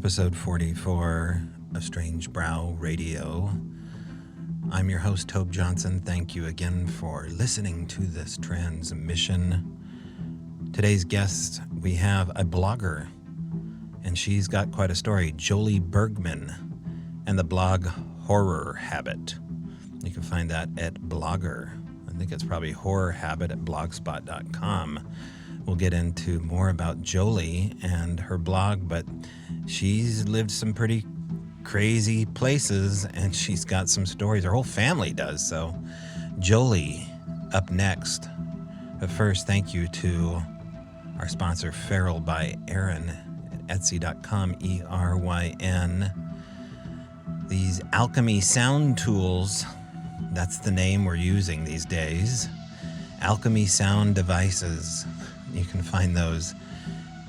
episode 44 of Strange Brow Radio. I'm your host, Tobe Johnson. Thank you again for listening to this transmission. Today's guest, we have a blogger, and she's got quite a story, Jolie Bergman, and the blog Horror Habit. You can find that at Blogger. I think it's probably horrorhabit@blogspot.com. We'll get into more about Jolie and her blog, but she's lived some pretty crazy places and she's got some stories. Her whole family does. So Jolie up next. But first, thank you to our sponsor, Feral by Erin at Etsy.com, ERYN. These alchemy sound tools, that's the name we're using these days. Alchemy sound devices. You can find those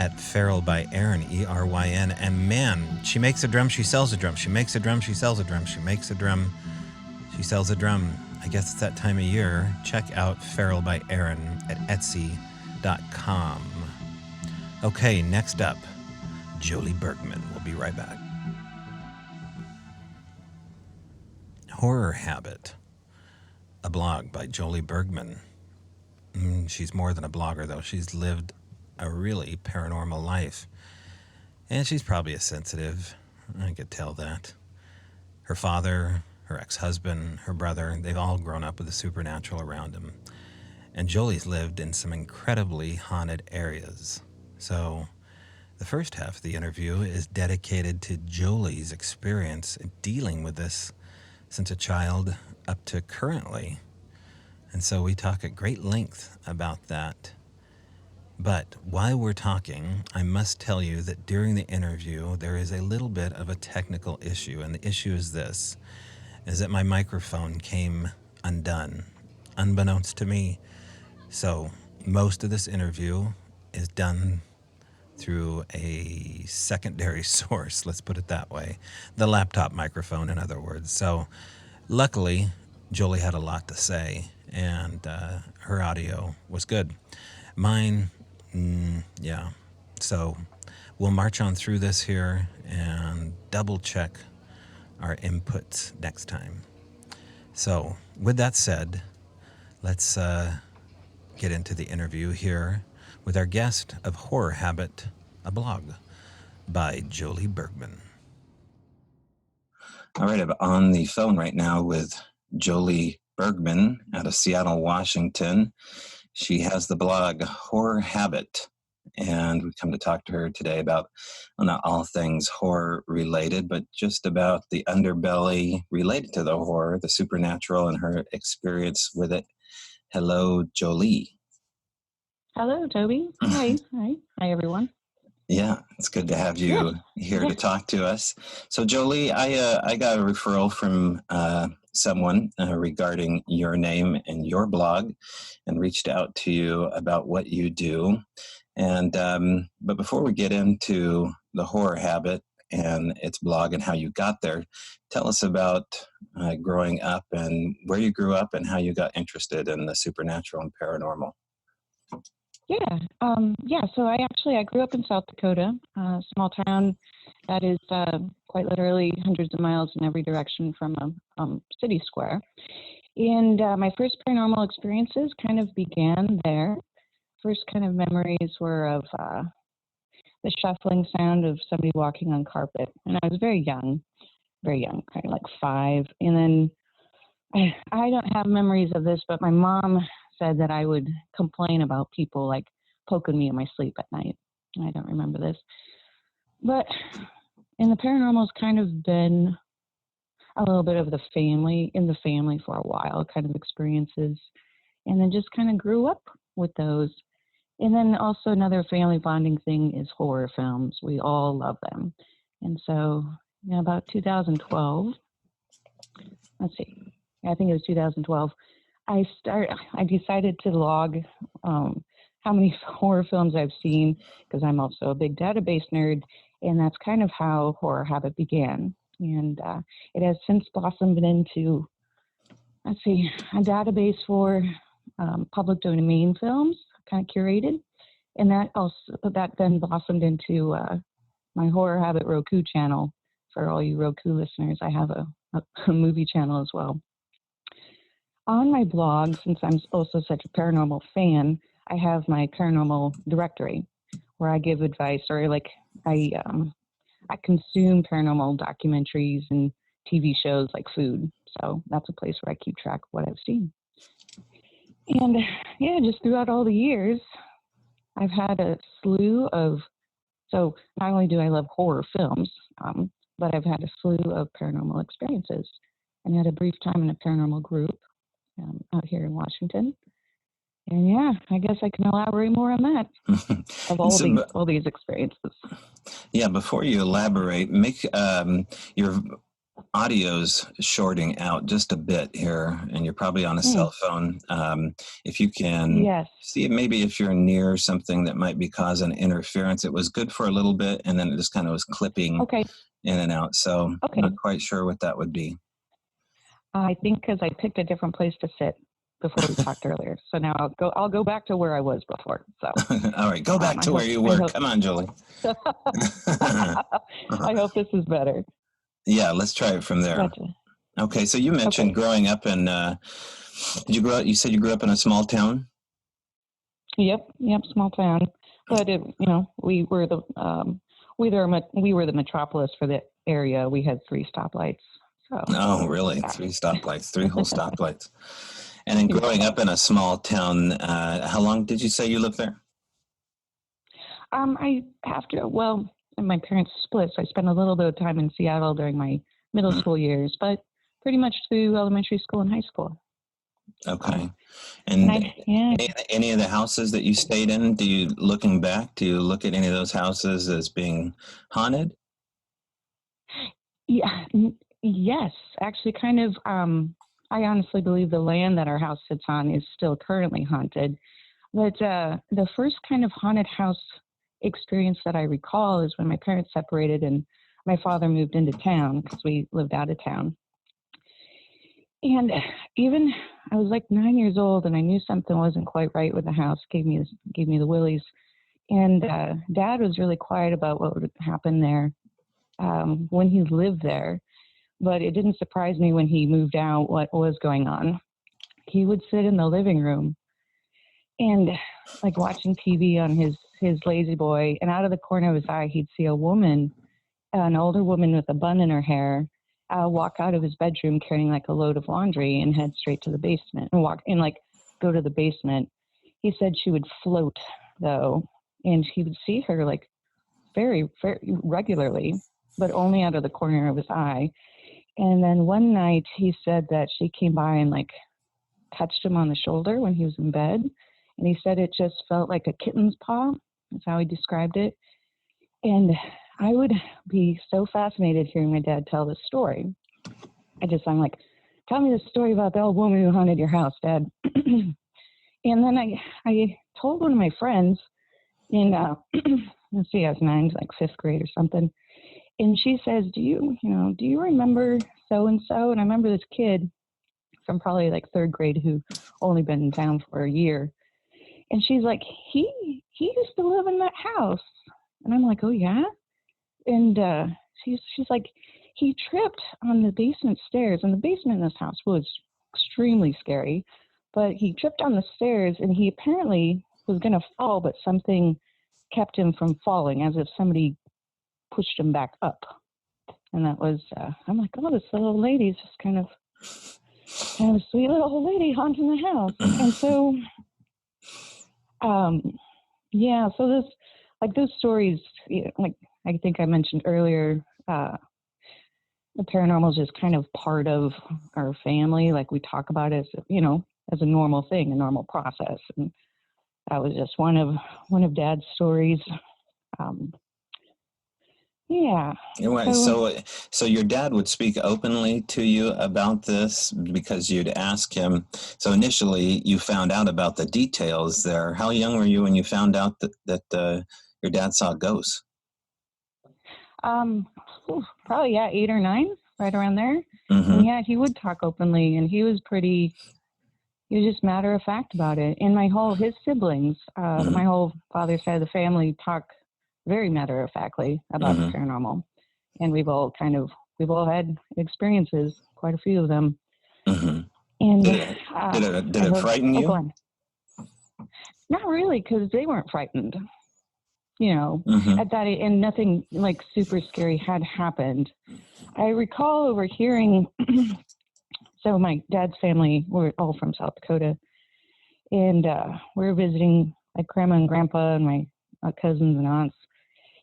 at Feral by Erin, ERYN. And man, she makes a drum, she sells a drum. She makes a drum, she sells a drum. She makes a drum, she sells a drum. I guess it's that time of year. Check out Feral by Erin at Etsy.com. Okay, next up, Jolie Bergman. We'll be right back. Horror Habit, a blog by Jolie Bergman. She's more than a blogger, though. She's lived a really paranormal life. And she's probably a sensitive. I could tell that. Her father, her ex-husband, her brother, they've all grown up with the supernatural around them. And Jolie's lived in some incredibly haunted areas. So the first half of the interview is dedicated to Jolie's experience in dealing with this since a child up to currently. And so we talk at great length about that. But while we're talking, I must tell you that during the interview, there is a little bit of a technical issue. And the issue is this, is that my microphone came undone, unbeknownst to me. So most of this interview is done through a secondary source, let's put it that way. The laptop microphone, in other words. So luckily, Jolie had a lot to say, and her audio was good. Mine, yeah. So we'll march on through this here and double check our inputs next time. So with that said, let's get into the interview here with our guest of Horror Habit, a blog by Jolie Bergman. All right, I'm on the phone right now with Jolie Bergman out of Seattle, Washington. She has the blog Horror Habit, and we've come to talk to her today about, well, not all things horror related, but just about the underbelly related to the horror, the supernatural, and her experience with it. Hello, Jolie. Hello, Toby. Hi. Hi, everyone. Yeah, it's good to have you here to talk to us. So, Jolie, I got a referral from someone regarding your name and your blog, and reached out to you about what you do. And but before we get into the Horror Habit and its blog and how you got there, tell us about growing up and where you grew up and how you got interested in the supernatural and paranormal. So I grew up in South Dakota, a small town that is quite literally hundreds of miles in every direction from a city square. And my first paranormal experiences kind of began there. First kind of memories were of the shuffling sound of somebody walking on carpet. And I was very young, kind of like 5. And then I don't have memories of this, but my mom said that I would complain about people like poking me in my sleep at night. I don't remember this. But and the paranormal's kind of been a little bit of the family for a while, kind of experiences. And then just kind of grew up with those. And then also another family bonding thing is horror films. We all love them. And so, about 2012, I think it was 2012, I decided to log how many horror films I've seen, because I'm also a big database nerd, and that's kind of how Horror Habit began. And it has since blossomed into, a database for public domain films, kind of curated, and that then blossomed into my Horror Habit Roku channel. For all you Roku listeners, I have a movie channel as well. On my blog, since I'm also such a paranormal fan, I have my paranormal directory where I give advice, or like I consume paranormal documentaries and TV shows like food. So that's a place where I keep track of what I've seen. And yeah, just throughout all the years, I've had a slew of, so not only do I love horror films, but I've had a slew of paranormal experiences, and had a brief time in a paranormal group out here in Washington. And yeah, I guess I can elaborate more on that of all these experiences. Yeah, before you elaborate, make your audio's shorting out just a bit here, and you're probably on a cell phone. If you can see maybe if you're near something that might be causing interference. It was good for a little bit, and then it just kind of was clipping in and out. So I'm not quite sure what that would be. I think because I picked a different place to sit before we talked earlier. So now I'll go back to where I was before. So all right, go back to where you were. Come on, Jolie. I hope this is better. Yeah, let's try it from there. Gotcha. Okay, so you mentioned growing up in, you said you grew up in a small town? Yep, small town. But we were the metropolis for the area. We had 3 stoplights. So. Oh, really? 3 stoplights, 3 whole stoplights. And then growing up in a small town, how long did you say you lived there? My parents split, so I spent a little bit of time in Seattle during my middle school years, but pretty much through elementary school and high school. Okay. And any of the houses that you stayed in, looking back, do you look at any of those houses as being haunted? Yeah. Yes, actually kind of, I honestly believe the land that our house sits on is still currently haunted. But the first kind of haunted house experience that I recall is when my parents separated and my father moved into town because we lived out of town. And even I was like 9 years old and I knew something wasn't quite right with the house, gave me the willies. And Dad was really quiet about what would happen there when he lived there. But it didn't surprise me when he moved out what was going on. He would sit in the living room and like watching TV on his lazy boy, and out of the corner of his eye, he'd see a woman, an older woman with a bun in her hair, walk out of his bedroom carrying like a load of laundry and head straight to the basement and go to the basement. He said she would float though, and he would see her like very, very regularly, but only out of the corner of his eye. And then one night he said that she came by and like touched him on the shoulder when he was in bed. And he said it just felt like a kitten's paw. That's how he described it. And I would be so fascinated hearing my dad tell this story. I'm like, tell me the story about the old woman who haunted your house, Dad. And then I told one of my friends in, let's see, I was 9, like 5th grade or something. And she says, do you remember so-and-so? And I remember this kid from probably like 3rd grade who only been in town for a year. And she's like, he used to live in that house. And I'm like, oh yeah? And she's like, he tripped on the basement stairs. And the basement in this house was extremely scary. But he tripped on the stairs and he apparently was going to fall, but something kept him from falling, as if somebody pushed him back up. And that was, I'm like, oh, this little lady's just kind of a sweet little old lady haunting the house. And so, so this, like those stories, like I think I mentioned earlier, the paranormal is just kind of part of our family. Like we talk about it as a normal thing, a normal process. And that was just one of Dad's stories. Yeah. So your dad would speak openly to you about this because you'd ask him. So initially you found out about the details there. How young were you when you found out that your dad saw ghosts? Probably 8 or 9, right around there. Mm-hmm. And yeah, he would talk openly, and he was just matter of fact about it. And his siblings, my whole father's side of the family talk very matter-of-factly about the Mm-hmm. paranormal. And we've all had experiences, quite a few of them. Mm-hmm. And Did I it heard, frighten oh, go you? on. Not really, because they weren't frightened, Mm-hmm. at that, and nothing like super scary had happened. I recall overhearing, so my dad's family were all from South Dakota, and we were visiting like grandma and grandpa and my cousins and aunts.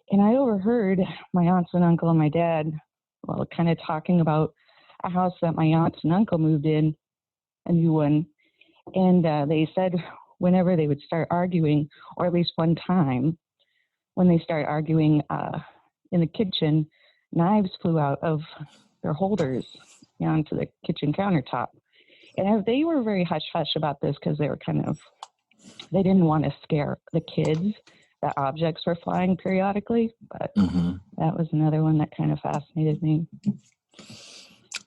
And I overheard my aunts and uncle and my dad, well, kind of talking about a house that my aunts and uncle moved in, a new one. And they said whenever they would start arguing, or at least one time when they started arguing in the kitchen, knives flew out of their holders onto the kitchen countertop. And they were very hush-hush about this because they didn't want to scare the kids that objects were flying periodically. But Mm-hmm. that was another one that kind of fascinated me.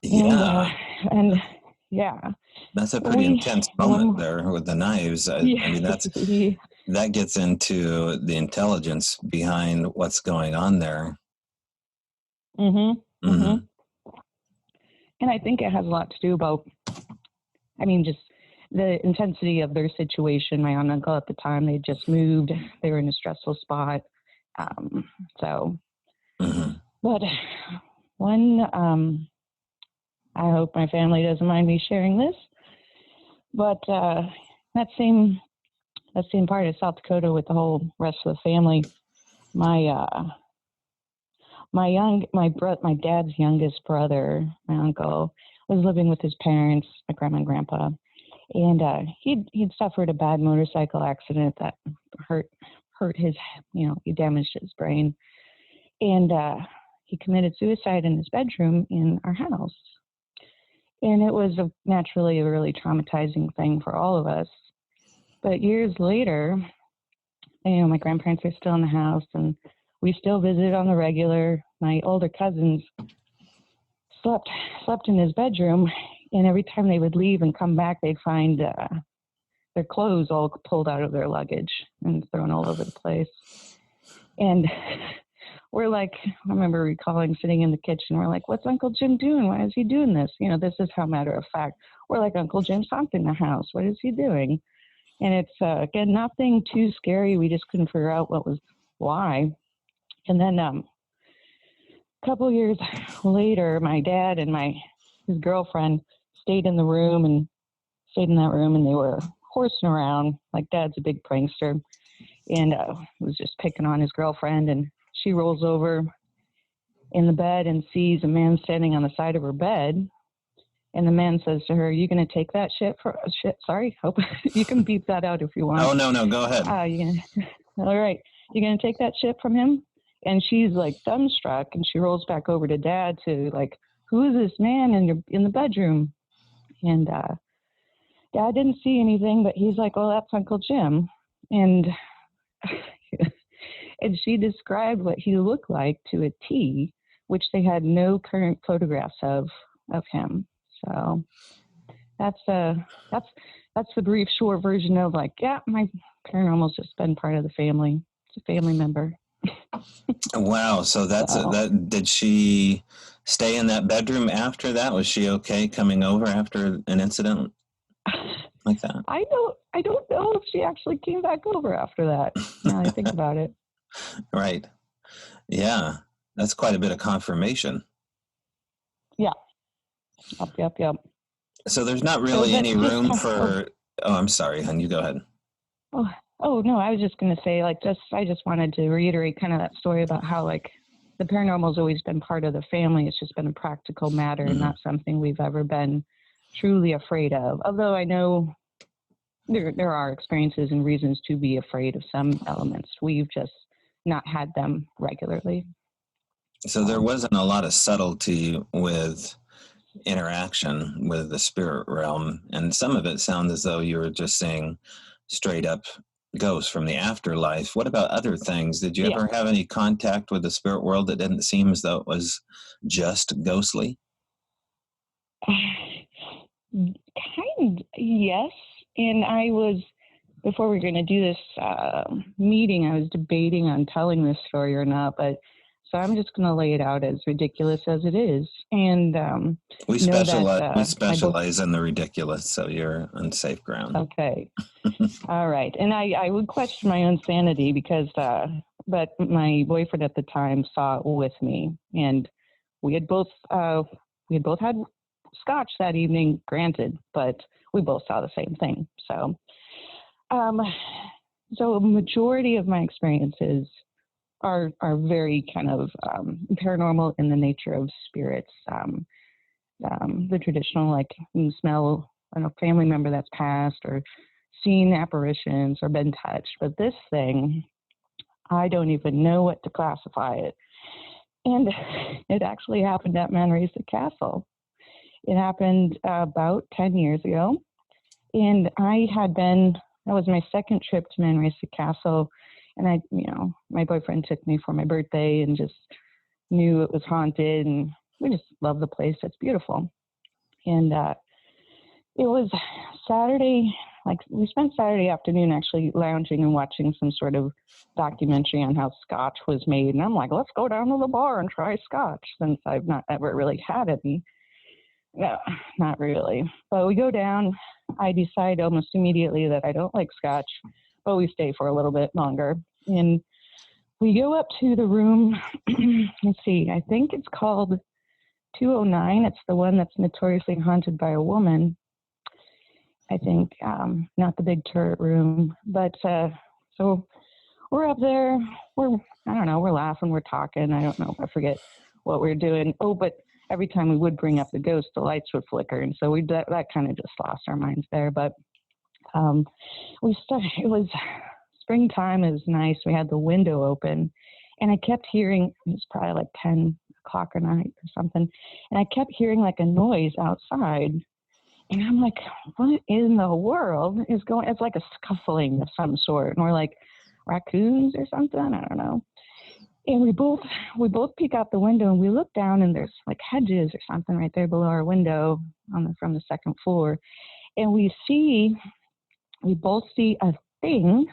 Yeah. And yeah, That's a pretty intense moment there with the knives. I mean, that gets into the intelligence behind what's going on there. Mhm. Mm-hmm. Mhm. And I think it has a lot to do about, just the intensity of their situation. My aunt and uncle at the time, they just moved. They were in a stressful spot. So, Mm-hmm. but one, I hope my family doesn't mind me sharing this, but that same part of South Dakota with the whole rest of the family, my dad's youngest brother, my uncle, was living with his parents, my grandma and grandpa, and he'd suffered a bad motorcycle accident that hurt his, he damaged his brain, and he committed suicide in his bedroom in our house, and it was naturally a really traumatizing thing for all of us. But years later, my grandparents are still in the house, and we still visit on the regular. My older cousins slept in his bedroom, and every time they would leave and come back, they'd find their clothes all pulled out of their luggage and thrown all over the place. And we're like, I remember recalling sitting in the kitchen, we're like, what's Uncle Jim doing? Why is he doing this? This is how matter of fact. We're like, Uncle Jim's haunting the house. What is he doing? And it's, again, nothing too scary. We just couldn't figure out why. And then a couple years later, my dad and his girlfriend stayed in that room, and they were horsing around. Like, Dad's a big prankster, and was just picking on his girlfriend, and she rolls over in the bed and sees a man standing on the side of her bed. And the man says to her, "You gonna take that shit? Sorry, hope you can beep that out if you want." Oh, no, go ahead. All right, you gonna take that shit from him? And she's like dumbstruck, and she rolls back over to Dad to like, "Who is this man in the bedroom?" And Dad didn't see anything, but he's like, "Well, that's Uncle Jim." And and she described what he looked like to a T, which they had no current photographs of him. So that's the brief, short version of like, yeah, my paranormal's just been part of the family. It's a family member. Wow. So did she stay in that bedroom after that? Was she okay coming over after an incident like that? I don't know if she actually came back over after that. Now I think about it. Right. Yeah. That's quite a bit of confirmation. Yeah. Yep. So there's not really any room for... Oh, I'm sorry, hon. You go ahead. Oh no, I was just going to say, I just wanted to reiterate kind of that story about how, like, the paranormal has always been part of the family. It's just been a practical matter, and not something we've ever been truly afraid of. Although I know there are experiences and reasons to be afraid of some elements. We've just not had them regularly. So there wasn't a lot of subtlety with interaction with the spirit realm, and some of it sounds as though you were just saying straight up ghosts from the afterlife. What about other things? Did you ever have any contact with the spirit world that didn't seem as though it was just ghostly? Kind, yes. And I was before we are going to do this meeting, I was debating on telling this story or not, but so I'm just going to lay it out as ridiculous as it is. And we know that specialize in the ridiculous, so you're on safe ground. Okay. All right. And I would question my own sanity because, but my boyfriend at the time saw it with me, and we had both had scotch that evening, granted, but we both saw the same thing. So, so a majority of my experiences are very kind of paranormal in the nature of spirits. The traditional, like you smell a family member that's passed, or seen apparitions, or been touched. But this thing, I don't even know what to classify it. And it actually happened at Manresa Castle. It happened about 10 years ago. And that was my second trip to Manresa Castle. And my boyfriend took me for my birthday and just knew it was haunted. And we just love the place. It's beautiful. And it was Saturday, like we spent Saturday afternoon actually lounging and watching some sort of documentary on how scotch was made. And I'm like, let's go down to the bar and try scotch, since I've not ever really had any. No, not really. But we go down. I decide almost immediately that I don't like scotch, but we stay for a little bit longer. And we go up to the room. Let's see, I think it's called 209. It's the one that's notoriously haunted by a woman. I think, not the big turret room. But so we're up there. We're laughing, we're talking. I don't know, I forget what we're doing. Oh, but every time we would bring up the ghost, the lights would flicker. And so that kind of just lost our minds there. But it was springtime. It was nice. We had the window open. And I kept hearing, it was probably like 10 o'clock at night or something. And I kept hearing like a noise outside. And I'm like, what in the world is going? It's like a scuffling of some sort. And we're like, raccoons or something? I don't know. And we both peek out the window and we look down, and there's like hedges or something right there below our window from the second floor. And we both see a thing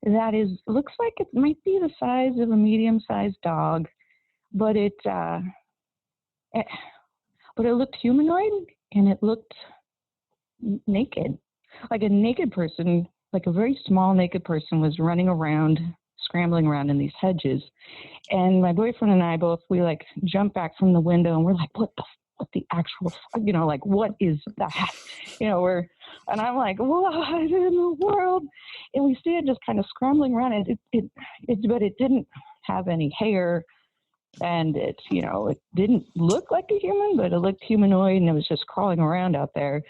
that looks like it might be the size of a medium-sized dog, but it looked humanoid, and it looked naked, like a naked person, like a very small naked person was running around, scrambling around in these hedges. And my boyfriend and I both, we like jump back from the window, and we're like, what the actual, like, what is that? And I'm like, what in the world? And we see it just kind of scrambling around, and but it didn't have any hair, and it didn't look like a human, but it looked humanoid, and it was just crawling around out there.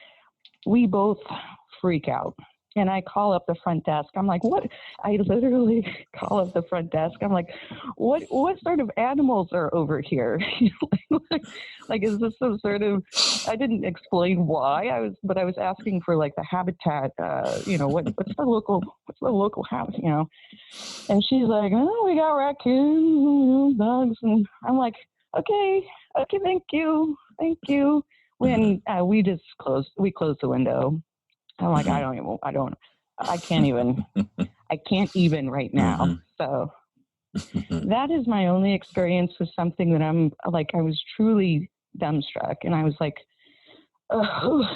We both freak out. And I call up the front desk. I'm like, what? I literally call up the front desk. I'm like, what sort of animals are over here? like, is this some sort of, I didn't explain why but I was asking for like the habitat, what's the local habitat, And she's like, oh, we got raccoons, dogs. And I'm like, okay, thank you. When we closed the window. I'm like, I can't even right now. So that is my only experience with something that I'm like, I was truly dumbstruck. And I was like, oh,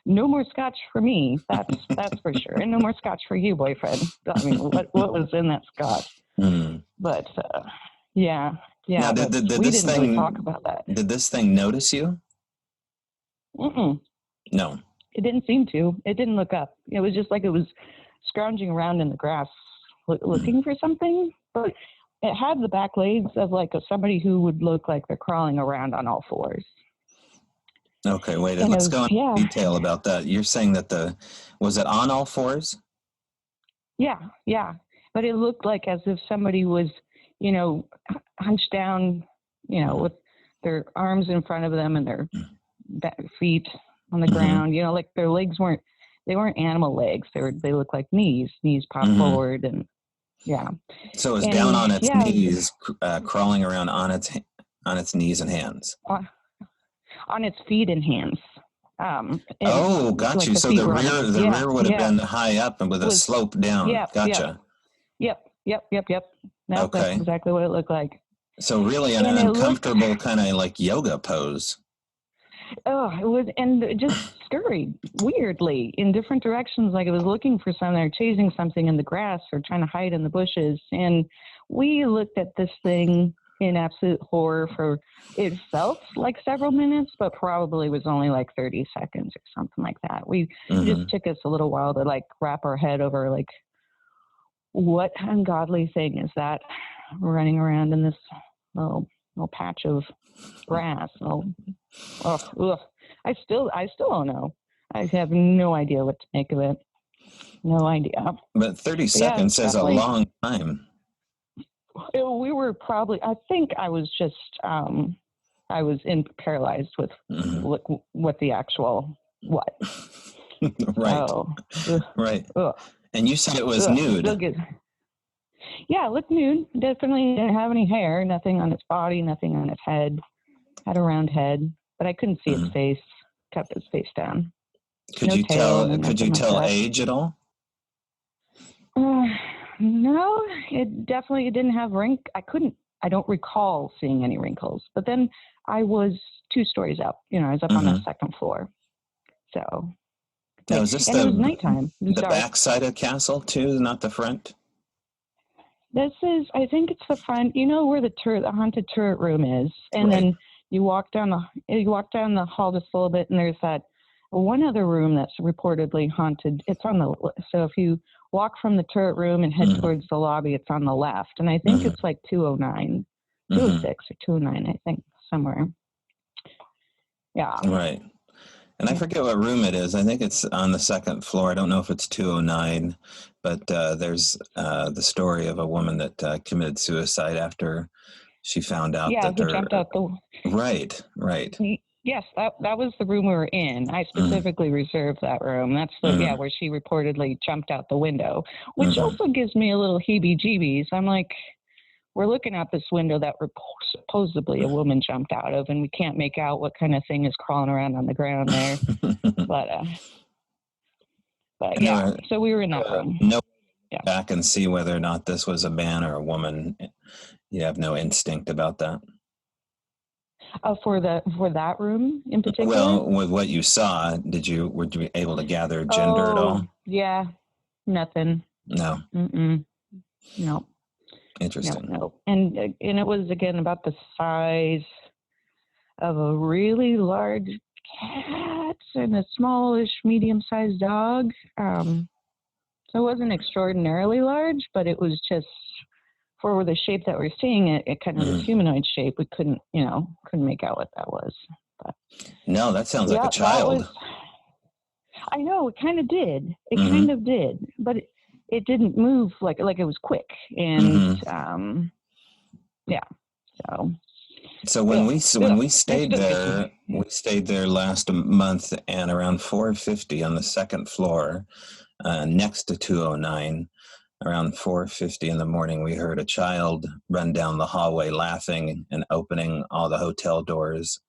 no more scotch for me. That's for sure. And no more scotch for you, boyfriend. I mean, what was in that scotch? But yeah. Now, did we this didn't thing really talk about that. Did this thing notice you? No. It didn't seem to. It didn't look up. It was just like it was scrounging around in the grass looking for something. But it had the back legs of like somebody who would look like they're crawling around on all fours. Okay, wait. Let's go into detail about that. You're saying that was it on all fours? Yeah. But it looked like as if somebody was, hunched down, with their arms in front of them and their feet on the ground, like their legs weren't animal legs. They looked like knees popped forward, and yeah. So it was down on its knees, crawling around on its knees and hands. On its feet and hands. And got like you. the So feet were on the, the yeah, rear would have yeah, been high up and with a was, slope down. yep, yep, Gotcha. yep. Nope, that's Okay. exactly what it looked like. So really an And it looked, uncomfortable kind of like yoga pose. oh, it was, and it just scurried weirdly in different directions, like it was looking for something or chasing something in the grass or trying to hide in the bushes. And we looked at this thing in absolute horror for, it felt like several minutes, but probably was only like 30 seconds or something like that. It just took us a little while to like wrap our head over like, what ungodly thing is that running around in this little patch of grass? I still don't know. I have no idea what to make of it. No idea. But 30 seconds is a long time. We were probably, I think I was just, I was paralyzed with what the actual, what. Right. So, right. And you said it was nude. Yeah, it looked nude. Definitely didn't have any hair, nothing on its body, nothing on its head. Had a round head, but I couldn't see its face. Kept its face down. Could you tell age at all? No, it definitely didn't have I don't recall seeing any wrinkles. But then I was 2 stories up. I was up on the second floor. So. Now, is this it was nighttime. It was the dark. back side of the castle too, not the front? This is, I think it's the front. You know where the haunted turret room is, and then you walk down the hall just a little bit, and there's that one other room that's reportedly haunted. It's on so if you walk from the turret room and head towards the lobby, it's on the left, and I think it's like 209, 206 or 209, I think, somewhere. Yeah. Right. And I forget what room it is. I think it's on the second floor. I don't know if it's 209, but there's the story of a woman that committed suicide after she found out that who jumped out the... Right. Yes, that was the room we were in. I specifically reserved that room. That's where she reportedly jumped out the window, which also gives me a little heebie-jeebies. I'm like, we're looking out this window that supposedly a woman jumped out of, and we can't make out what kind of thing is crawling around on the ground there. but yeah, so we were in that room. Back and see whether or not this was a man or a woman. You have no instinct about that. For that room in particular. Well, with what you saw, were you able to gather gender at all? Yeah, nothing. No. No. Interesting. No. And it was again about the size of a really large cat and a smallish, medium-sized dog. So it wasn't extraordinarily large, but it was just for the shape that we're seeing. It kind of this humanoid shape. We couldn't make out what that was. But no, that sounds like a child. I know, it kind of did. It kind of did, but it didn't move like it was quick. And So when we stayed there, last month, and around 4:50 on the second floor, next to 209, around 4:50 in the morning, we heard a child run down the hallway laughing and opening all the hotel doors,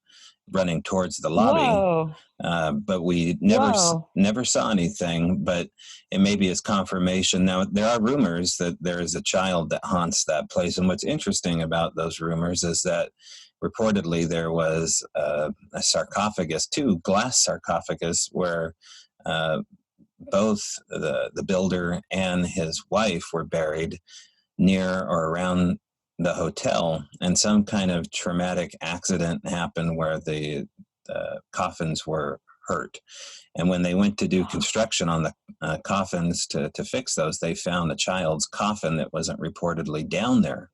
running towards the lobby. But we never saw anything, but it maybe is confirmation. Now, there are rumors that there is a child that haunts that place. And what's interesting about those rumors is that reportedly there was a sarcophagus, 2 glass sarcophagus, where both the builder and his wife were buried near or around the hotel, and some kind of traumatic accident happened where the coffins were hurt. And when they went to do construction on the coffins to fix those, they found a child's coffin that wasn't reportedly down there.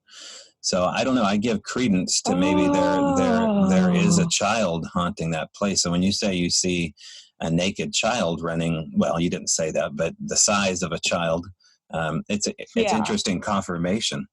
So I don't know. I give credence to maybe there is a child haunting that place. So when you say you see a naked child running, well, you didn't say that, but the size of a child, it's interesting confirmation.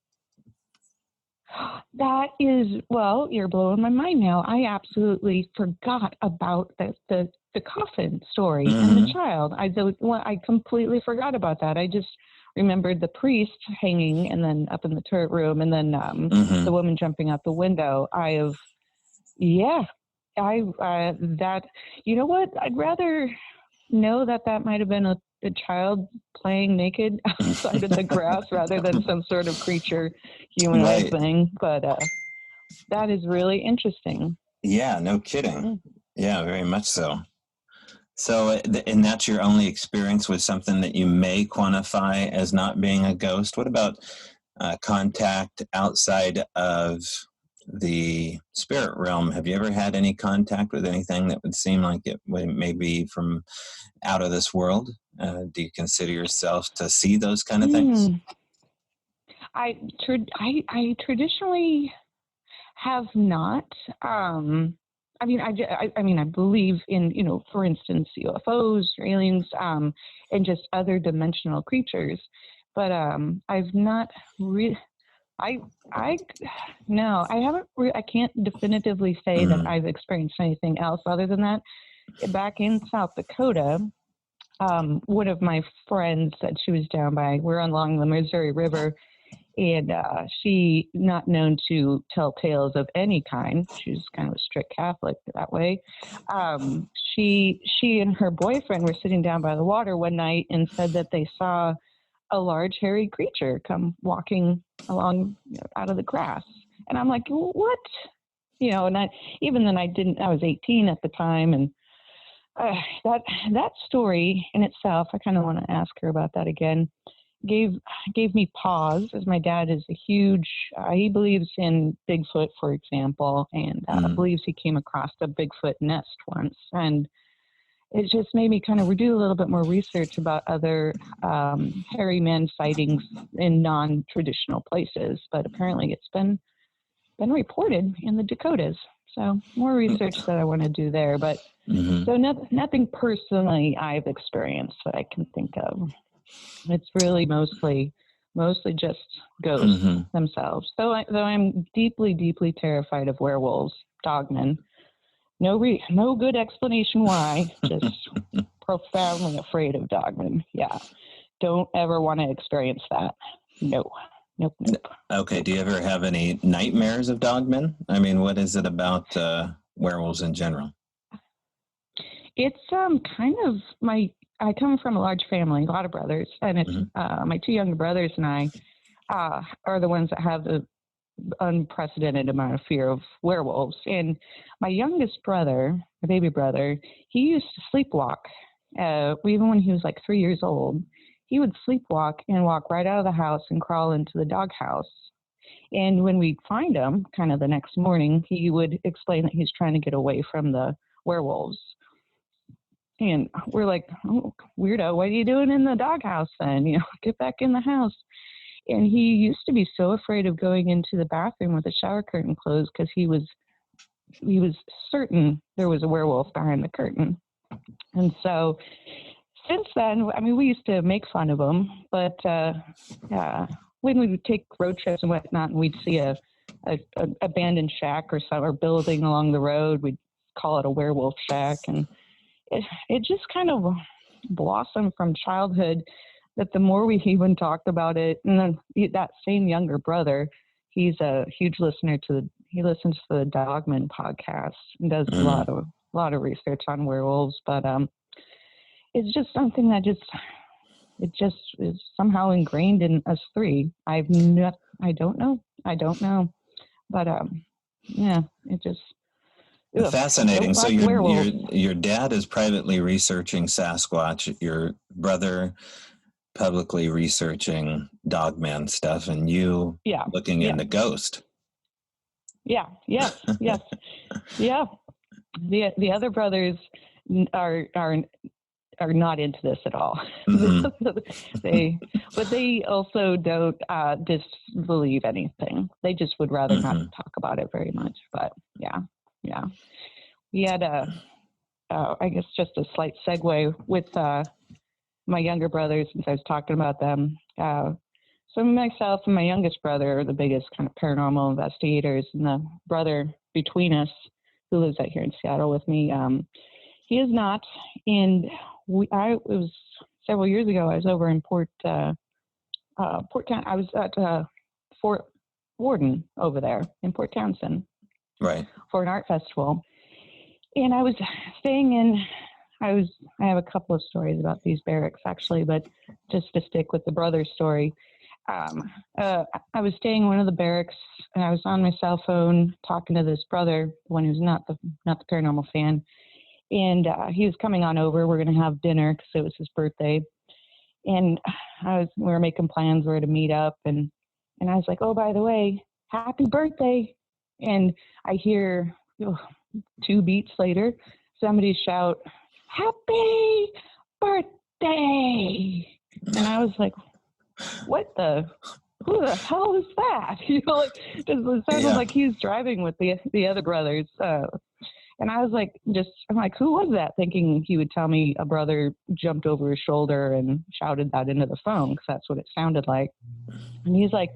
That is, well, you're blowing my mind now. I absolutely forgot about the coffin story and the child. I completely forgot about that. I just remembered the priest hanging and then up in the turret room and then the woman jumping out the window. that, you know what? I'd rather know that might have been a child playing naked outside of the grass rather than some sort of creature, humanoid Right. thing. But that is really interesting. Yeah, no kidding. Mm. Yeah, very much so. So, and that's your only experience with something that you may quantify as not being a ghost? What about contact outside of the spirit realm? Have you ever had any contact with anything that would seem like it may be from out of this world? Do you consider yourself to see those kind of things? Hmm. I traditionally have not. I mean, I believe in, for instance, UFOs, or aliens, and just other dimensional creatures. But I've not really. I I no, I haven't. I can't definitively say that Mm. I've experienced anything else other than that. Back in South Dakota, one of my friends said she was down by. We're along the Missouri River, and she not known to tell tales of any kind. She was kind of a strict Catholic that way. Um, she and her boyfriend were sitting down by the water one night and said that they saw a large hairy creature come walking along, out of the grass. And I'm like, what? And even then I didn't. I was 18 at the time, and uh, that that story in itself, I kind of want to ask her about that again. Gave gave me pause, as my dad is a huge. He believes in Bigfoot, for example, and Mm. believes he came across a Bigfoot nest once, and it just made me kind of do a little bit more research about other hairy man sightings in non-traditional places. But apparently, it's been reported in the Dakotas. So more research that I want to do there, but Mm-hmm. so nothing personally I've experienced that I can think of. It's really mostly just ghosts Mm-hmm. themselves. Though I'm deeply, deeply terrified of werewolves, dogmen. No good explanation why. Just profoundly afraid of dogmen. Yeah, don't ever want to experience that. No, nope, nope. Okay. Do you ever have any nightmares of dogmen? I mean, what is it about werewolves in general? It's kind of my. I come from a large family, a lot of brothers, and it's Mm-hmm. my two younger brothers and I are the ones that have the unprecedented amount of fear of werewolves. And my youngest brother, my baby brother, he used to sleepwalk. Even when he was like 3 years old, he would sleepwalk and walk right out of the house and crawl into the doghouse. And when we'd find him, kind of the next morning, he would explain that he's trying to get away from the werewolves. And we're like, oh, weirdo, what are you doing in the doghouse then? Get back in the house. And he used to be so afraid of going into the bathroom with the shower curtain closed because he was certain there was a werewolf behind the curtain. And so since then, I mean, we used to make fun of him, but when we would take road trips and whatnot, and we'd see a abandoned shack or building along the road, we'd call it a werewolf shack, and it just kind of blossomed from childhood. That the more we even talked about it, and then that same younger brother, he's a huge listener he listens to the Dogman podcast and does a Mm. lot of research on werewolves. But it's just something that it just is somehow ingrained in us three. I don't know, but yeah, it just. Ugh, Fascinating. don't So like werewolves. your dad is privately researching Sasquatch. Your brother publicly researching dogman stuff, and you Yeah, looking yeah, into ghost. yeah, yes, yes, yeah. The other brothers are not into this at all. Mm-hmm. But they also don't disbelieve anything. They just would rather not Mm-hmm. talk about it very much. But yeah, yeah. We had I guess just a slight segue with my younger brothers, since I was talking about them. So myself and my youngest brother are the biggest kind of paranormal investigators, and the brother between us, who lives out here in Seattle with me, he is not. And it was several years ago. I was over in Port Town. I was at Fort Worden over there in Port Townsend Right. for an art festival. And I was staying in, I have a couple of stories about these barracks actually, but just to stick with the brother story, um, I was staying in one of the barracks, and I was on my cell phone talking to this brother, the one who's not the paranormal fan, and he was coming on over. We're gonna have dinner because it was his birthday, and we were making plans where to meet up, and I was like, oh, by the way, happy birthday, and I hear 2 beats later, somebody shout, happy birthday, and I was like, who the hell is that? Like, it sounded like he was driving with the other brothers. And I was like, I'm like, who was that? Thinking he would tell me a brother jumped over his shoulder and shouted that into the phone, because that's what it sounded like. And he's like,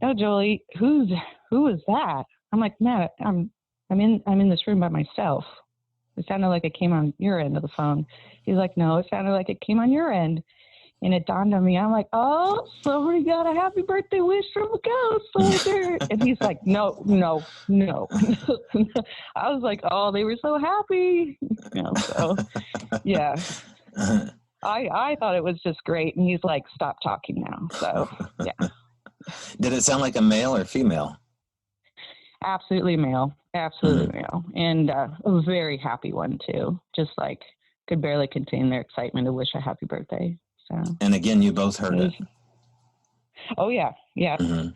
no, Jolie, who is that? I'm like, Matt, I'm in this room by myself. It sounded like it came on your end of the phone. He's like, no, it sounded like it came on your end. And it dawned on me. I'm like, oh, somebody got a happy birthday wish from a ghost later. And he's like, no. I was like, oh, they were so happy. So yeah. I thought it was just great. And he's like, stop talking now. So yeah. Did it sound like a male or female? Absolutely male. Absolutely male. And a very happy one too. Just like could barely contain their excitement to wish a happy birthday. So. And again, you both heard it. Oh yeah. Mm-hmm.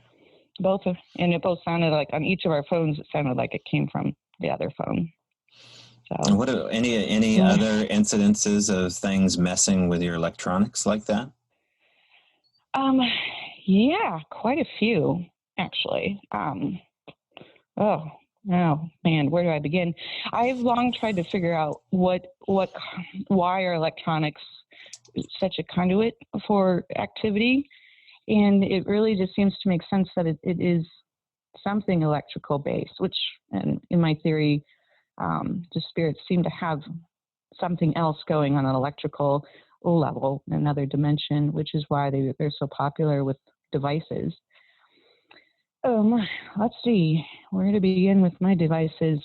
Both, and it both sounded like on each of our phones. It sounded like it came from the other phone. So. And what are any other incidences of things messing with your electronics like that? Yeah, quite a few actually. Oh man, where do I begin? I've long tried to figure out why are electronics such a conduit for activity, and it really just seems to make sense that it is something electrical based, which, and in my theory, the spirits seem to have something else going on an electrical level, another dimension, which is why they're so popular with devices. Let's see where to begin with my devices.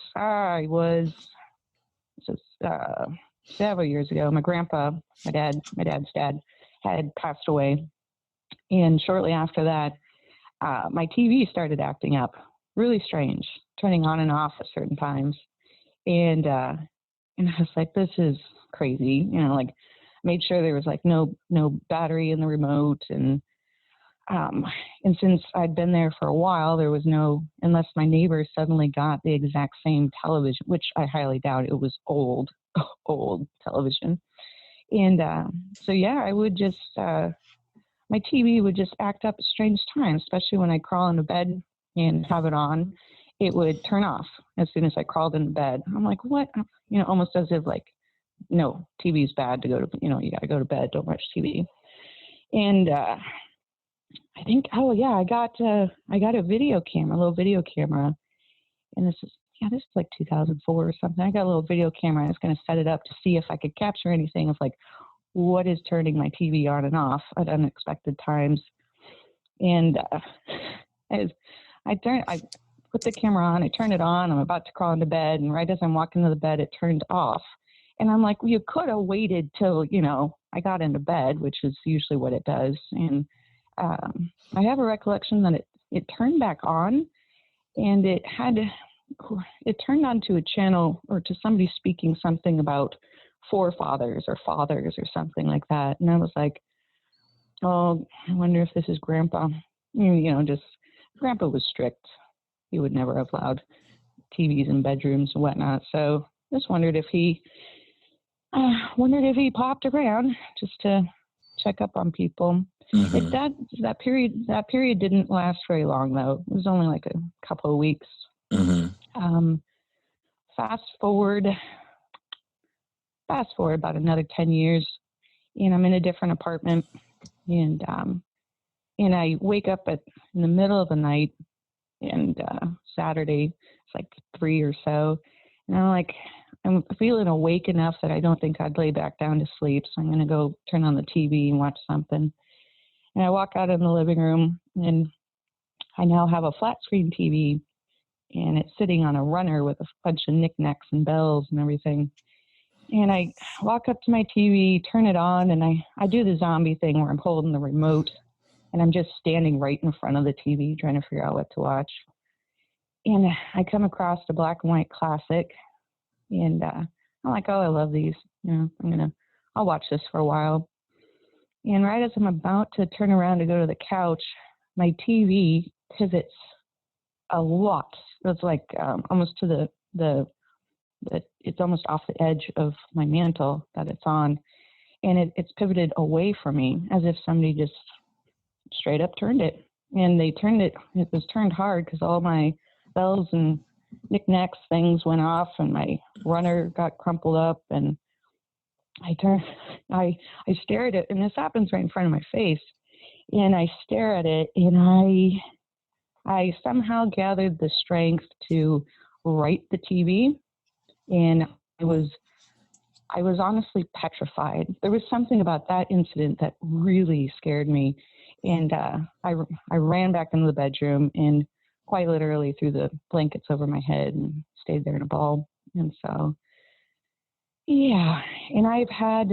Several years ago, my grandpa, my dad's dad, had passed away, and shortly after that, my TV started acting up, really strange, turning on and off at certain times, and I was like, this is crazy, like made sure there was like no battery in the remote, and since I'd been there for a while, there was unless my neighbor suddenly got the exact same television, which I highly doubt. It was old television. And so, yeah, I would just, my TV would just act up at strange times, especially when I crawl into bed and have it on. It would turn off as soon as I crawled into bed. I'm like, what? Almost as if like, no, TV's bad to go to, you got to go to bed. Don't watch TV. And, I think, I got a video camera, a little video camera, and this is like 2004 or something. I got a little video camera. I was going to set it up to see if I could capture anything of like what is turning my TV on and off at unexpected times. And I put the camera on, I turned it on, I'm about to crawl into bed, and right as I'm walking into the bed, it turned off. And I'm like, well, you could have waited till, I got into bed, which is usually what it does. And I have a recollection that it turned back on, and it turned onto a channel or to somebody speaking something about forefathers or fathers or something like that. And I was like, oh, I wonder if this is Grandpa. Just Grandpa was strict. He would never have allowed TVs in bedrooms and whatnot. So just wondered if he popped around just to check up on people. Mm-hmm. That period didn't last very long, though. It was only like a couple of weeks. Mm-hmm. Fast forward about another 10 years, and I'm in a different apartment, and I wake up in the middle of the night, and Saturday, it's like 3 or so, and I'm feeling awake enough that I don't think I'd lay back down to sleep, so I'm going to go turn on the TV and watch something. And I walk out in the living room, and I now have a flat screen TV, and it's sitting on a runner with a bunch of knickknacks and bells and everything. And I walk up to my TV, turn it on, and I do the zombie thing where I'm holding the remote and I'm just standing right in front of the TV trying to figure out what to watch. And I come across the black and white classic, and I'm like, oh, I love these. I'll watch this for a while. And right as I'm about to turn around to go to the couch, my TV pivots a lot. It's like almost to it's almost off the edge of my mantle that it's on. And it's pivoted away from me as if somebody just straight up turned it. And it was turned hard because all my bells and knickknacks things went off and my runner got crumpled up, and I stare at it, and this happens right in front of my face, and I stare at it, and I somehow gathered the strength to right the TV, and I was honestly petrified. There was something about that incident that really scared me, and I ran back into the bedroom and quite literally threw the blankets over my head and stayed there in a ball. And so, yeah, and I've had,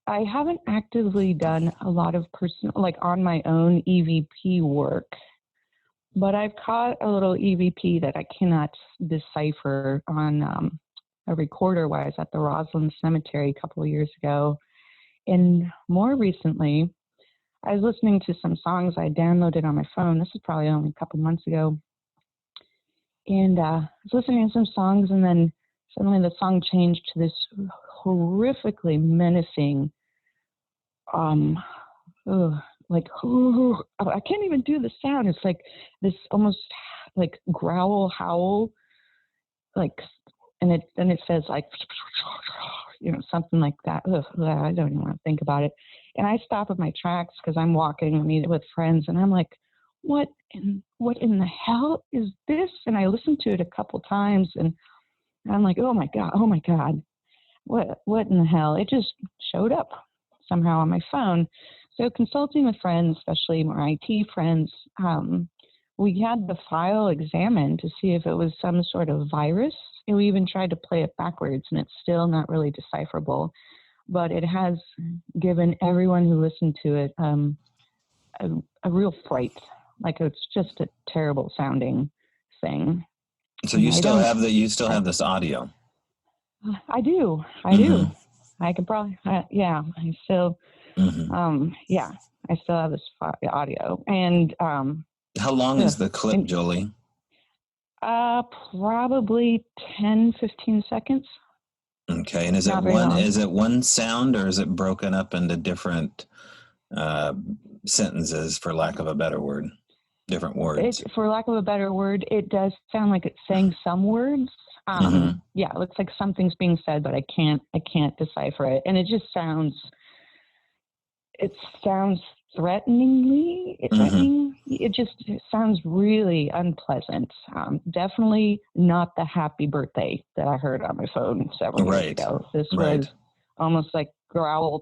I haven't actively done a lot of personal, like on my own EVP work, but I've caught a little EVP that I cannot decipher on a recorder while I was at the Roslyn Cemetery a couple of years ago. And more recently, I was listening to some songs I downloaded on my phone. This is probably only a couple months ago. And I was listening to some songs, and then suddenly the song changed to this horrifically menacing, I can't even do the sound. It's like this almost like growl, howl, like, and it says like, something like that. Ugh, I don't even want to think about it. And I stop at my tracks because I'm walking and meet with friends, and I'm like, what in the hell is this? And I listened to it a couple times, and I'm like, oh my God, what in the hell? It just showed up somehow on my phone. So consulting with friends, especially more IT friends, we had the file examined to see if it was some sort of virus. And we even tried to play it backwards, and it's still not really decipherable. But it has given everyone who listened to it a real fright. Like, it's just a terrible sounding thing. So And you still have this audio. I do. I could probably, I still, I still have this audio. And how long is the clip, Jolie? Probably 10, 15 seconds. Okay. And is it one sound, or is it broken up into different sentences, for lack of a better word? Different words. For lack of a better word, it does sound like it's saying some words. Yeah, it looks like something's being said, but I can't decipher it. And it sounds threatening. It sounds really unpleasant. Definitely not the happy birthday that I heard on my phone several years ago. This was almost like gravelly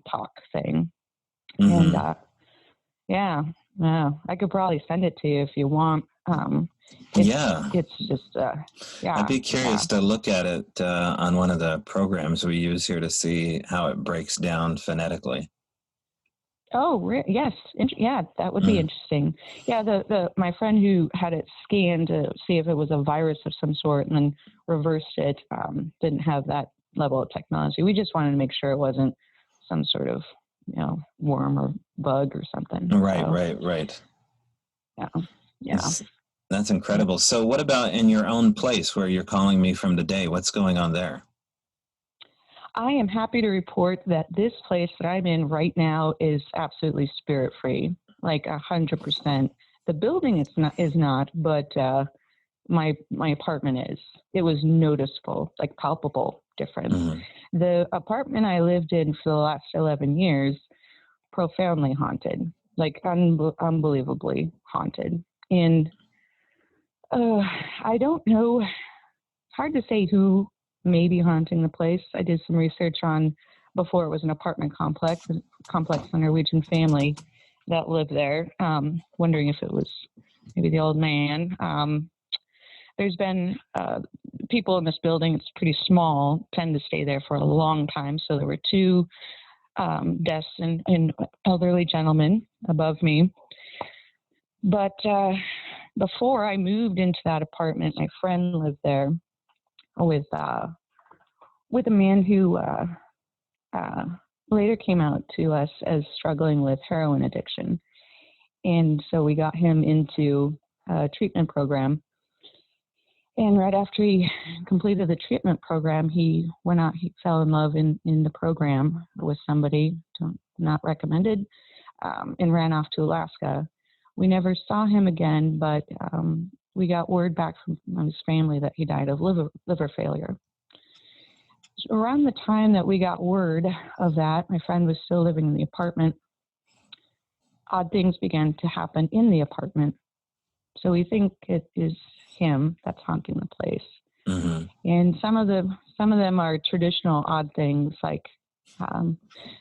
talk thing. And I could probably send it to you if you want. It's just I'd be curious to look at it on one of the programs we use here to see how it breaks down phonetically. Oh, yes. Yeah, that would be interesting. Yeah, my friend who had it scanned to see if it was a virus of some sort and then reversed it didn't have that level of technology. We just wanted to make sure it wasn't some sort of, worm or bug or something. Right. Yeah. That's incredible. So what about in your own place where you're calling me from today? What's going on there? I am happy to report that this place that I'm in right now is absolutely spirit-free, like 100%. The building is not, but my apartment is. It was noticeable, like palpable difference. The apartment I lived in for the last 11 years, profoundly haunted, like unbelievably haunted. And I don't know, hard to say who may be haunting the place. I did some research on, before it was an apartment complex, a Norwegian family that lived there, wondering if it was maybe the old man. There's been people in this building, it's pretty small, tend to stay there for a long time. So there were two deaths in elderly gentlemen above me. But before I moved into that apartment, my friend lived there with a man who later came out to us as struggling with heroin addiction. And so we got him into a treatment program. And right after he completed the treatment program, he went out, he fell in love in the program with somebody, not recommended, and ran off to Alaska. We never saw him again, but we got word back from his family that he died of liver failure. So around the time that we got word of that, my friend was still living in the apartment. Odd things began to happen in the apartment. So we think it is him that's haunting the place. Mm-hmm. And some of them are traditional odd things like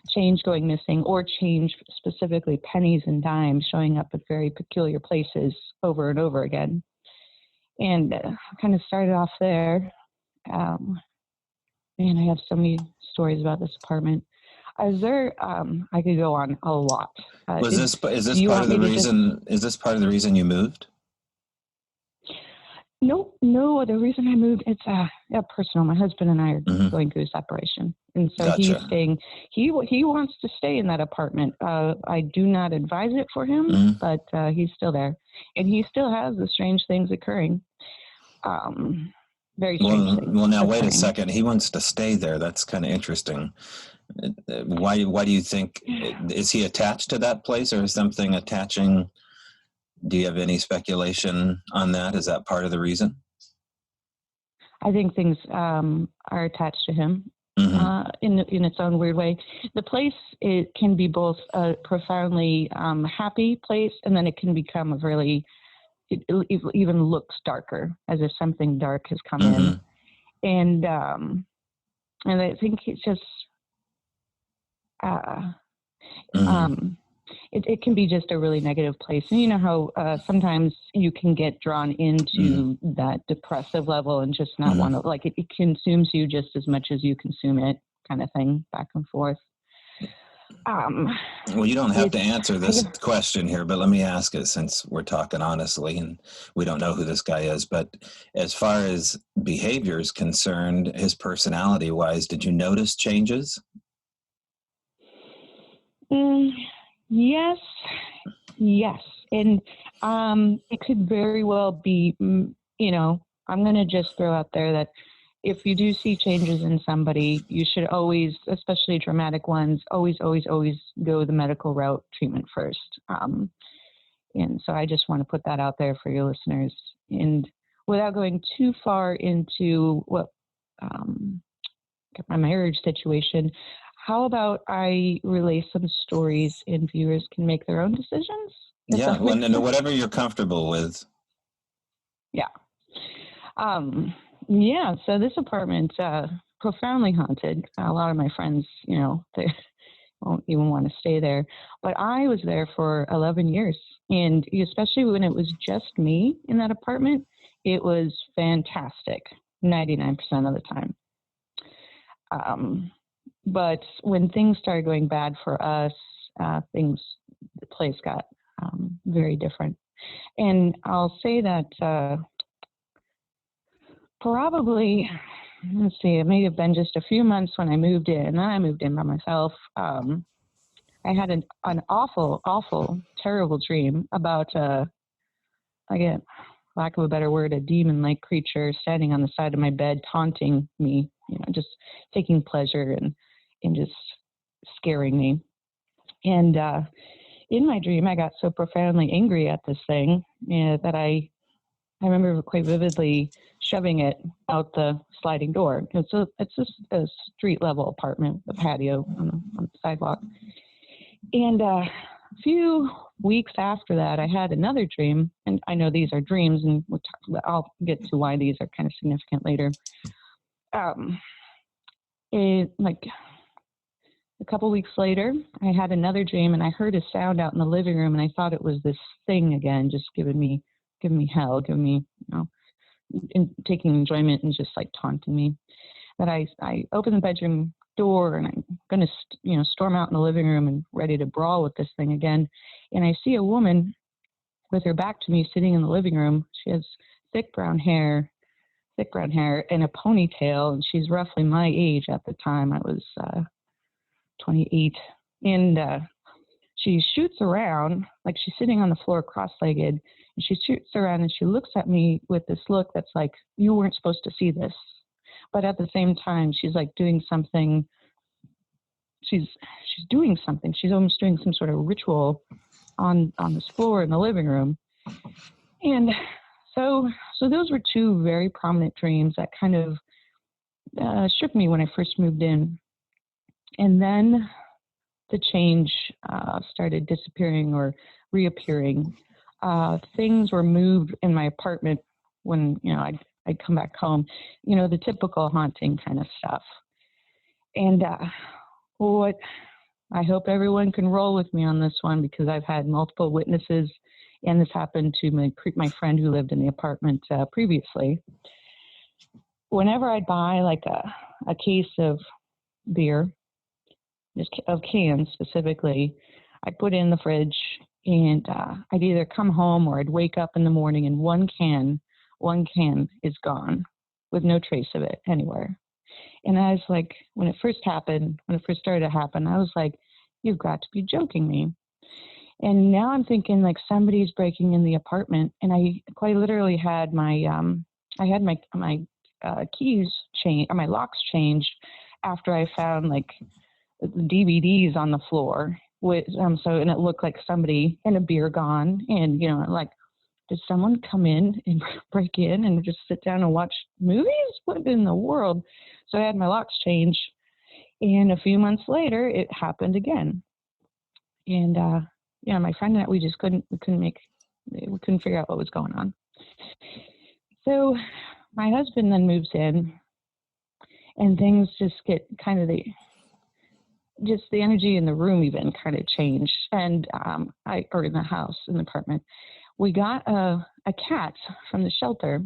change going missing, or change, specifically pennies and dimes, showing up at very peculiar places over and over again. And kind of started off there. Man, I have so many stories about this apartment. Is there? I could go on a lot. Is this part of the reason? Is this part of the reason you moved? No. The reason I moved, it's personal. My husband and I are going through a separation, and so Gotcha. he's staying. He wants to stay in that apartment. I do not advise it for him, but he's still there, and he still has the strange things occurring. Very strange things. Well, now wait a second. He wants to stay there. That's kind of interesting. Why do you think? Is he attached to that place, or is something attaching? Do you have any speculation on that? Is that part of the reason? I think things are attached to him in its own weird way. The place, it can be both a profoundly happy place, and then it can become a really, it even looks darker, as if something dark has come in. And I think it's just it can be just a really negative place. And you know how sometimes you can get drawn into that depressive level and just not want to, like, it consumes you just as much as you consume it, kind of thing, back and forth. Well, you don't have to answer this question here, but let me ask it, since we're talking honestly and we don't know who this guy is. But as far as behavior is concerned, his personality wise, did you notice changes? Yes. And it could very well be, I'm going to just throw out there that if you do see changes in somebody, you should always, especially dramatic ones, always go the medical route, treatment first. And so I just want to put that out there for your listeners. And without going too far into what my marriage situation, how about I relay some stories and viewers can make their own decisions? Yeah, whatever you're comfortable with. Yeah. Yeah, so this apartment's profoundly haunted. A lot of my friends, they won't even want to stay there. But I was there for 11 years. And especially when it was just me in that apartment, it was fantastic 99% of the time. But when things started going bad for us, the place got very different. And I'll say that probably, let's see, it may have been just a few months when I moved in. And then I moved in by myself. I had an awful, terrible dream about, again, lack of a better word, a demon-like creature standing on the side of my bed, taunting me, just taking pleasure and just scaring me. And in my dream, I got so profoundly angry at this thing that I remember quite vividly shoving it out the sliding door. It's just a street level apartment with a patio on the sidewalk. And a few weeks after that, I had another dream, and I know these are dreams, and I'll get to why these are kind of significant later. Like a couple weeks later, I had another dream, and I heard a sound out in the living room, and I thought it was this thing again, just giving me giving me hell, giving me, taking enjoyment and just like taunting me. That I open the bedroom door and I'm going to, storm out in the living room and ready to brawl with this thing again. And I see a woman with her back to me sitting in the living room. She has thick brown hair and a ponytail. And she's roughly my age at the time. I was 28. And she shoots around, like she's sitting on the floor cross-legged. And she shoots around and she looks at me with this look that's like, you weren't supposed to see this. But at the same time, she's like doing something. She's doing something. She's almost doing some sort of ritual on this floor in the living room. And so those were two very prominent dreams that kind of shook me when I first moved in. And then the change started disappearing or reappearing. Things were moved in my apartment when, I'd come back home, the typical haunting kind of stuff. And what I hope everyone can roll with me on this one, because I've had multiple witnesses, and this happened to my friend who lived in the apartment previously. Whenever I'd buy like a case of beer, of cans specifically, I'd put it in the fridge, and I'd either come home or I'd wake up in the morning and one can is gone with no trace of it anywhere. And I was like, when it first started to happen, I was like, you've got to be joking me. And now I'm thinking like somebody's breaking in the apartment. And I quite literally had my keys changed, or my locks changed, after I found like the DVDs on the floor with, and it looked like somebody and a beer gone. And, like, did someone come in and break in and just sit down and watch movies? What in the world? So I had my locks changed, and a few months later, it happened again. And my friend and I, we couldn't figure out what was going on. So my husband then moves in, and things just get kind of the energy in the room even kind of changed, and or in the house, in the apartment. We got a cat from the shelter,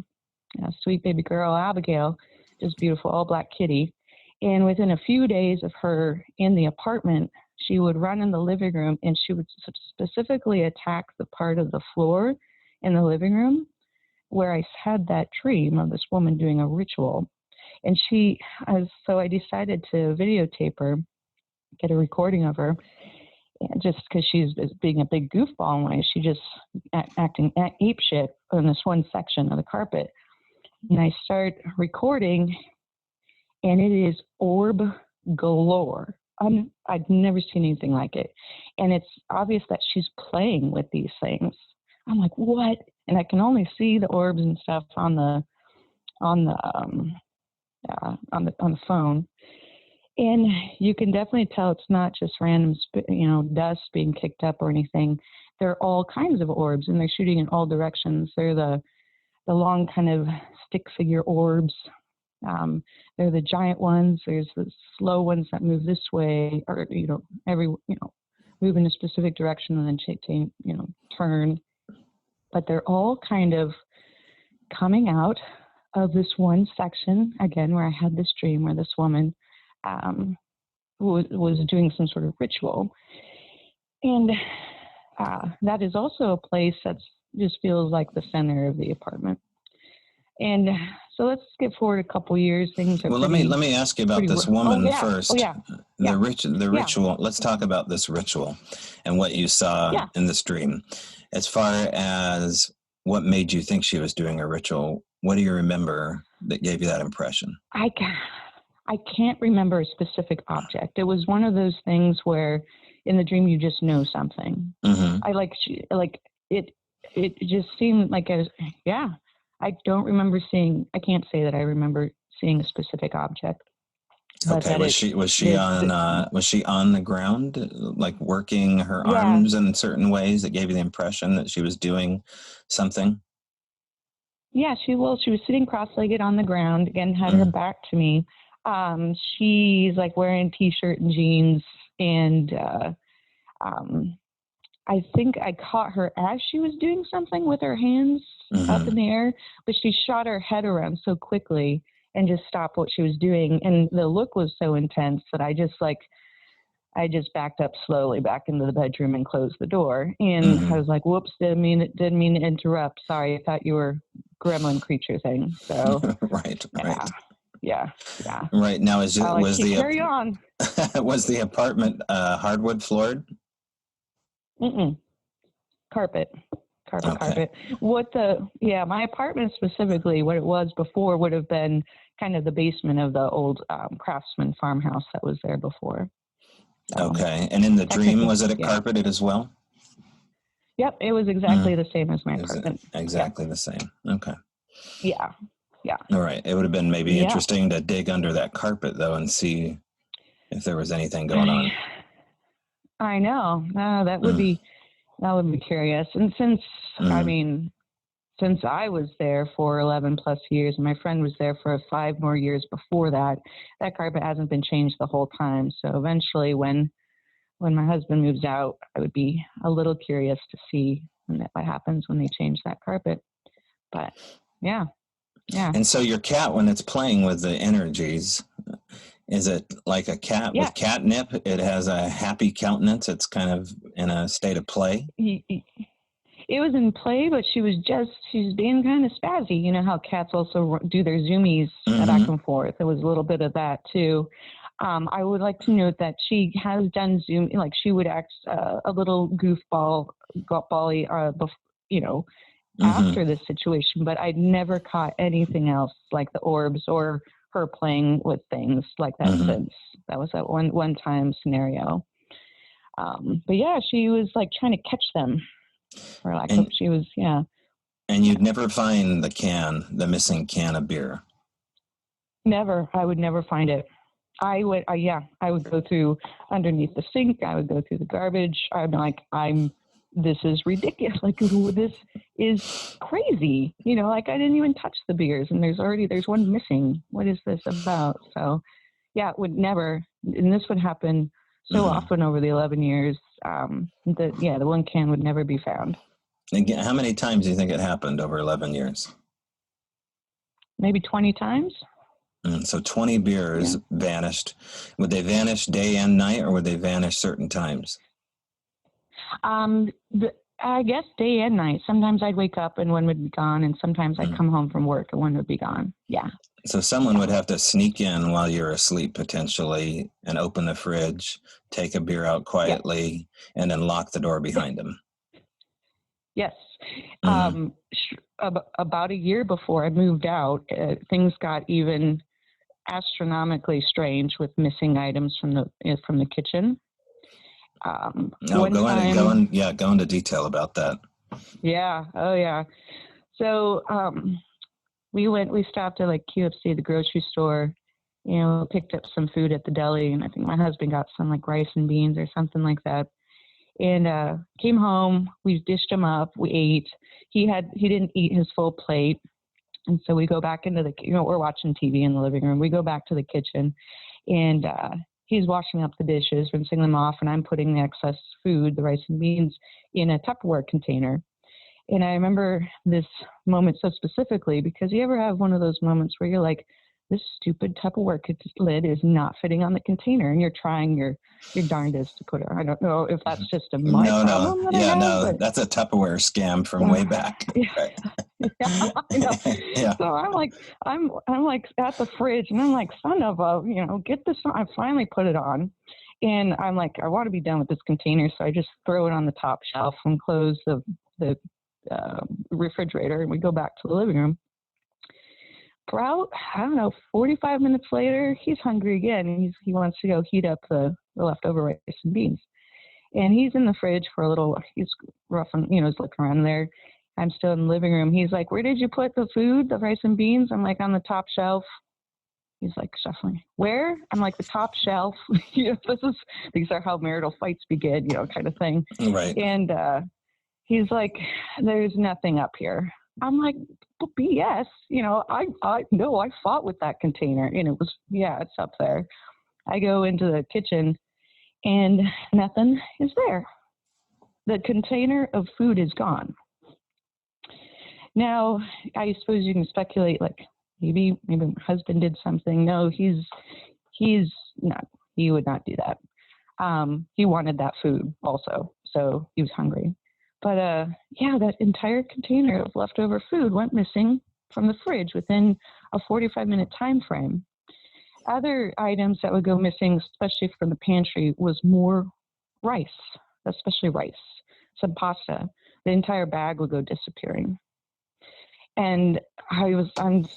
a sweet baby girl, Abigail, just beautiful, all black kitty. And within a few days of her in the apartment, she would run in the living room, and she would specifically attack the part of the floor in the living room where I had that dream of this woman doing a ritual. And so I decided to videotape her, get a recording of her, just because she's being a big goofball in ways. She just acting ape shit in this one section of the carpet. And I start recording, and it is orb galore. I've never seen anything like it. And it's obvious that she's playing with these things. I'm like, what? And I can only see the orbs and stuff on the phone. And you can definitely tell it's not just random, dust being kicked up or anything. There are all kinds of orbs, and they're shooting in all directions. They're the long kind of stick figure orbs. They're the giant ones. There's the slow ones that move this way, or move in a specific direction and then turn. But they're all kind of coming out of this one section again, where I had this dream where this woman was doing some sort of ritual. And that is also a place that just feels like the center of the apartment. And so let's skip forward a couple years. Things are let me ask you about this woman first. The ritual. Let's talk about this ritual and what you saw in this dream. As far as what made you think she was doing a ritual, what do you remember that gave you that impression? I can't remember a specific object. It was one of those things where in the dream you just know something. Mm-hmm. It just seemed like I don't remember seeing. I can't say that I remember seeing a specific object. Okay. Was she on the ground, like working her arms in certain ways that gave you the impression that she was doing something? Yeah, she was sitting cross-legged on the ground, again, had her back to me. She's like wearing t-shirt and jeans, and I think I caught her as she was doing something with her hands up in the air, but she shot her head around so quickly and just stopped what she was doing. And the look was so intense that I just backed up slowly back into the bedroom and closed the door. And I was like, whoops, didn't mean to interrupt. Sorry, I thought you were gremlin creature thing. So right. Yeah. Right. Now, carry on. Was the apartment hardwood floored? Carpet. Okay. My apartment specifically, what it was before would have been kind of the basement of the old craftsman farmhouse that was there before. So, okay. And in the dream, was it carpeted as well? Yep. It was exactly the same as my apartment. Exactly the same. Okay. Yeah. All right. It would have been maybe interesting to dig under that carpet, though, and see if there was anything going on. I know. That would be curious. And since I was there for 11 plus years, and my friend was there for 5 more years before that, that carpet hasn't been changed the whole time. So eventually when my husband moves out, I would be a little curious to see what happens when they change that carpet. But yeah. And so your cat, when it's playing with the energies, is it like a cat with catnip? It has a happy countenance. It's kind of in a state of play. It was in play, but she's being kind of spazzy. You know how cats also do their zoomies back and forth. There was a little bit of that too. I would like to note that she has done Zoom, like she would act a little goofball-y, after this situation, but I'd never caught anything else like the orbs or her playing with things like that since. That was that one time scenario. But yeah, she was like trying to catch them. And you'd never find the missing can of beer? Never. I would never find it. I would go through underneath the sink. I would go through the garbage. I'm like, this is ridiculous. Like, this is crazy. I didn't even touch the beers, and there's one missing. What is this about? So, it would never, and this would happen so often over the 11 years. The one can would never be found. Again, how many times do you think it happened over 11 years? Maybe 20 times. So 20 beers vanished. Would they vanish day and night, or would they vanish certain times? I guess day and night. Sometimes I'd wake up and one would be gone, and sometimes I'd come home from work and one would be gone. Yeah. So someone would have to sneak in while you're asleep potentially and open the fridge, take a beer out quietly, and then lock the door behind them. Yes. About a year before I moved out, things got even astronomically strange with missing items from the kitchen. Go into detail about that. Yeah. Oh yeah. So we stopped at like QFC, the grocery store, picked up some food at the deli, and I think my husband got some like rice and beans or something like that. And came home, we dished him up, we ate. He didn't eat his full plate. And so we go back into we're watching TV in the living room. We go back to the kitchen, and he's washing up the dishes, rinsing them off, and I'm putting the excess food, the rice and beans, in a Tupperware container. And I remember this moment so specifically because you ever have one of those moments where you're like, this stupid Tupperware lid is not fitting on the container, and you're trying your darndest to put it. I don't know if that's just a problem. That's a Tupperware scam from way back. Right. I know. Yeah. So I'm like at the fridge, and I'm like, son of a, get this on. I finally put it on, and I'm like, I want to be done with this container, so I just throw it on the top shelf and close the refrigerator, and we go back to the living room. About, 45 minutes later, he's hungry again, and he wants to go heat up the leftover rice and beans. And he's in the fridge for a little, he's roughing, he's looking around there. I'm still in the living room. He's like, where did you put the food, the rice and beans? I'm like, on the top shelf. He's like shuffling. Where? I'm like, the top shelf. These are how marital fights begin, kind of thing. Right. And he's like, there's nothing up here. I'm like, BS, I fought with that container, and it was, it's up there. I go into the kitchen and nothing is there. the container of food is gone. Now, I suppose you can speculate, like, maybe my husband did something. No, he's not. He would not do that. He wanted that food also, so he was hungry. But yeah, that entire container of leftover food went missing from the fridge within a 45-minute time frame. Other items that would go missing, especially from the pantry, was more rice, especially rice, some pasta. The entire bag would go disappearing. And I'm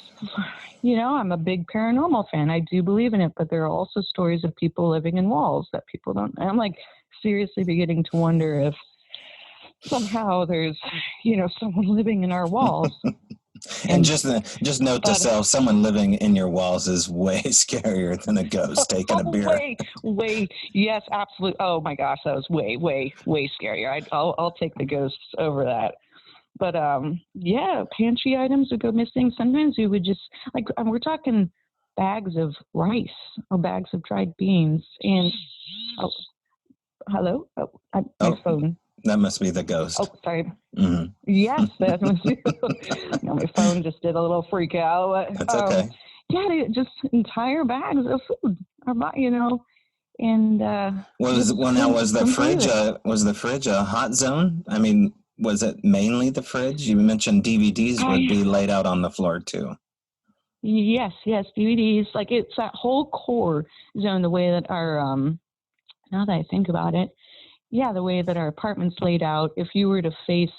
a big paranormal fan. I do believe in it, but there are also stories of people living in walls that people don't. I'm like seriously beginning to wonder if somehow there's, someone living in our walls. And just note to self, someone living in your walls is way scarier than a ghost taking a beer. Way, yes, absolutely. Oh my gosh, that was way, way, way scarier. I'll take the ghosts over that. But yeah, pantry items would go missing. Sometimes we would just, like, we're talking bags of rice or bags of dried beans. And hello? My phone. That must be the ghost. Oh, sorry. Mm-hmm. Yes, that must be. My phone just did a little freak out. That's okay. Yeah, just entire bags of food, and was the fridge a hot zone? I mean, was it mainly the fridge? You mentioned DVDs would be laid out on the floor too. Yes, DVDs. Like, it's that whole core zone. The way that our now that I think about it, yeah, the way that our apartment's laid out. If you were to face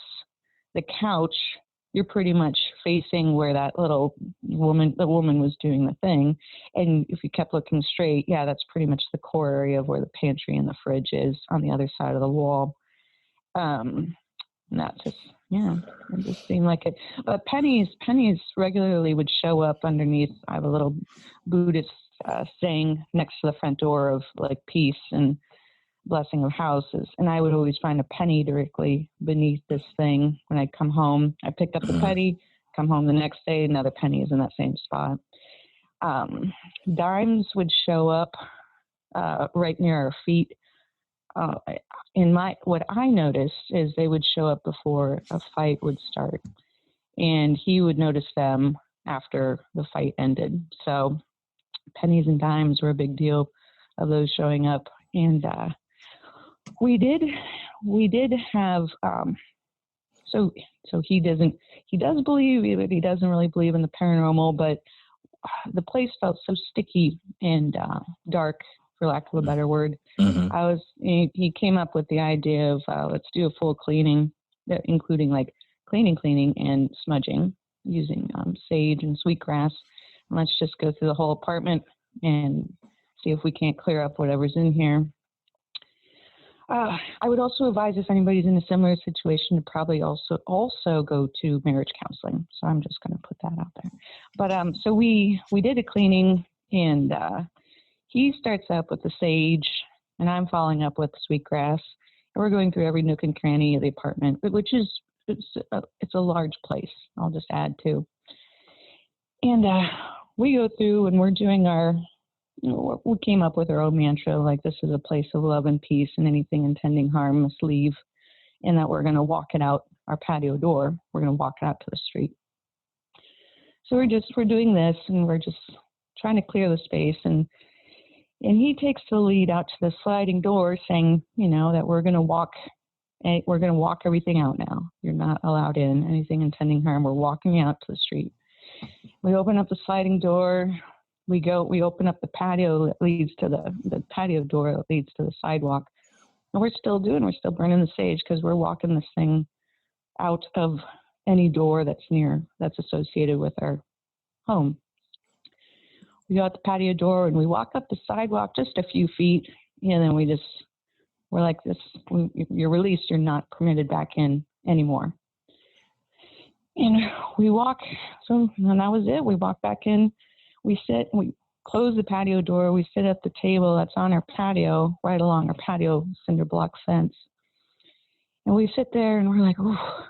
the couch, you're pretty much facing where that the woman was doing the thing. And if you kept looking straight, yeah, that's pretty much the core area of where the pantry and the fridge is on the other side of the wall. And that just, yeah, it just seemed like it. But pennies regularly would show up underneath. I have a little Buddhist saying next to the front door of, like, peace and blessing of houses, and I would always find a penny directly beneath this thing. When I'd come home, I picked up the penny, come home the next day, another penny is in that same spot. Dimes would show up right near our feet. What I noticed is they would show up before a fight would start, and he would notice them after the fight ended. So pennies and dimes were a big deal of those showing up. And we did have so he does believe, but he doesn't really believe in the paranormal. But the place felt so sticky and dark, for lack of a better word. Mm-hmm. He came up with the idea of let's do a full cleaning, including like cleaning and smudging using sage and sweetgrass. And let's just go through the whole apartment and see if we can't clear up whatever's in here. I would also advise, if anybody's in a similar situation, to probably also go to marriage counseling. So I'm just going to put that out there. But so we did a cleaning, and he starts up with the sage, and I'm following up with sweetgrass. And we're going through every nook and cranny of the apartment, which is it's a large place. I'll just add to. And we go through, and we're doing our. We came up with our own mantra, like, this is a place of love and peace, and anything intending harm must leave, and that we're going to walk it out our patio door. We're going to walk it out to the street. So we're doing this, and we're just trying to clear the space, and he takes the lead out to the sliding door, saying, that we're going to walk everything out now. You're not allowed in. Anything intending harm, we're walking out to the street. We open up the sliding door. We open up the patio that leads to the patio door that leads to the sidewalk. And we're still burning the sage, because we're walking this thing out of any door that's associated with our home. We go out the patio door, and we walk up the sidewalk just a few feet, and then we're like, this, you're released, you're not permitted back in anymore. And we walk, and that was it. We walk back in. We sit, we close the patio door, we sit at the table that's on our patio, right along our patio cinder block fence. And we sit there, and we're like, oh,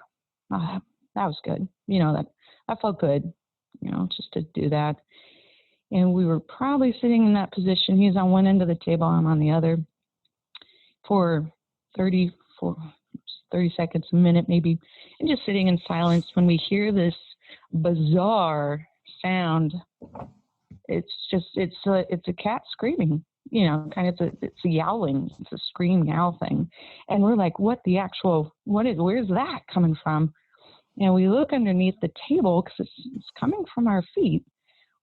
that was good. That felt good, just to do that. And we were probably sitting in that position. He's on one end of the table, I'm on the other, for 30 30 seconds, a minute maybe, and just sitting in silence when we hear this bizarre sound. It's a cat screaming, it's a yowling, it's a scream yowl thing. And we're like, where's that coming from? And we look underneath the table because it's coming from our feet.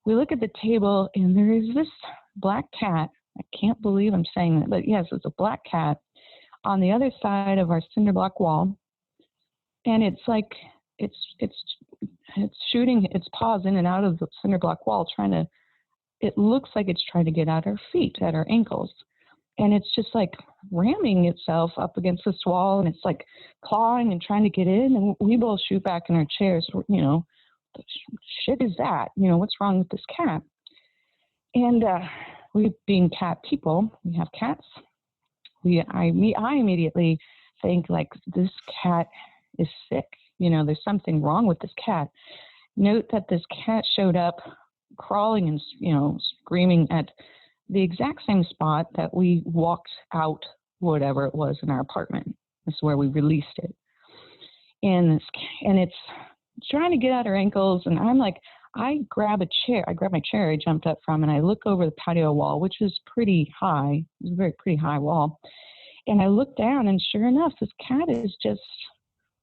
We look at the table and there is this black cat. I can't believe I'm saying that, but yes, it's a black cat on the other side of our cinder block wall. And it's like, it's shooting its paws in and out of the cinder block wall, it looks like it's trying to get at our feet, at our ankles. And it's just like ramming itself up against this wall, and it's like clawing and trying to get in. And we both shoot back in our chairs, the shit is that? What's wrong with this cat? And we, being cat people, we have cats. I immediately think, like, this cat is sick. There's something wrong with this cat. Note that this cat showed up crawling and, screaming at the exact same spot that we walked out, whatever it was, in our apartment. This is where we released it. And it's trying to get at her ankles. And I'm like, I grab my chair I jumped up from, and I look over the patio wall, which is pretty high. It's a very pretty high wall. And I look down, and sure enough, this cat is just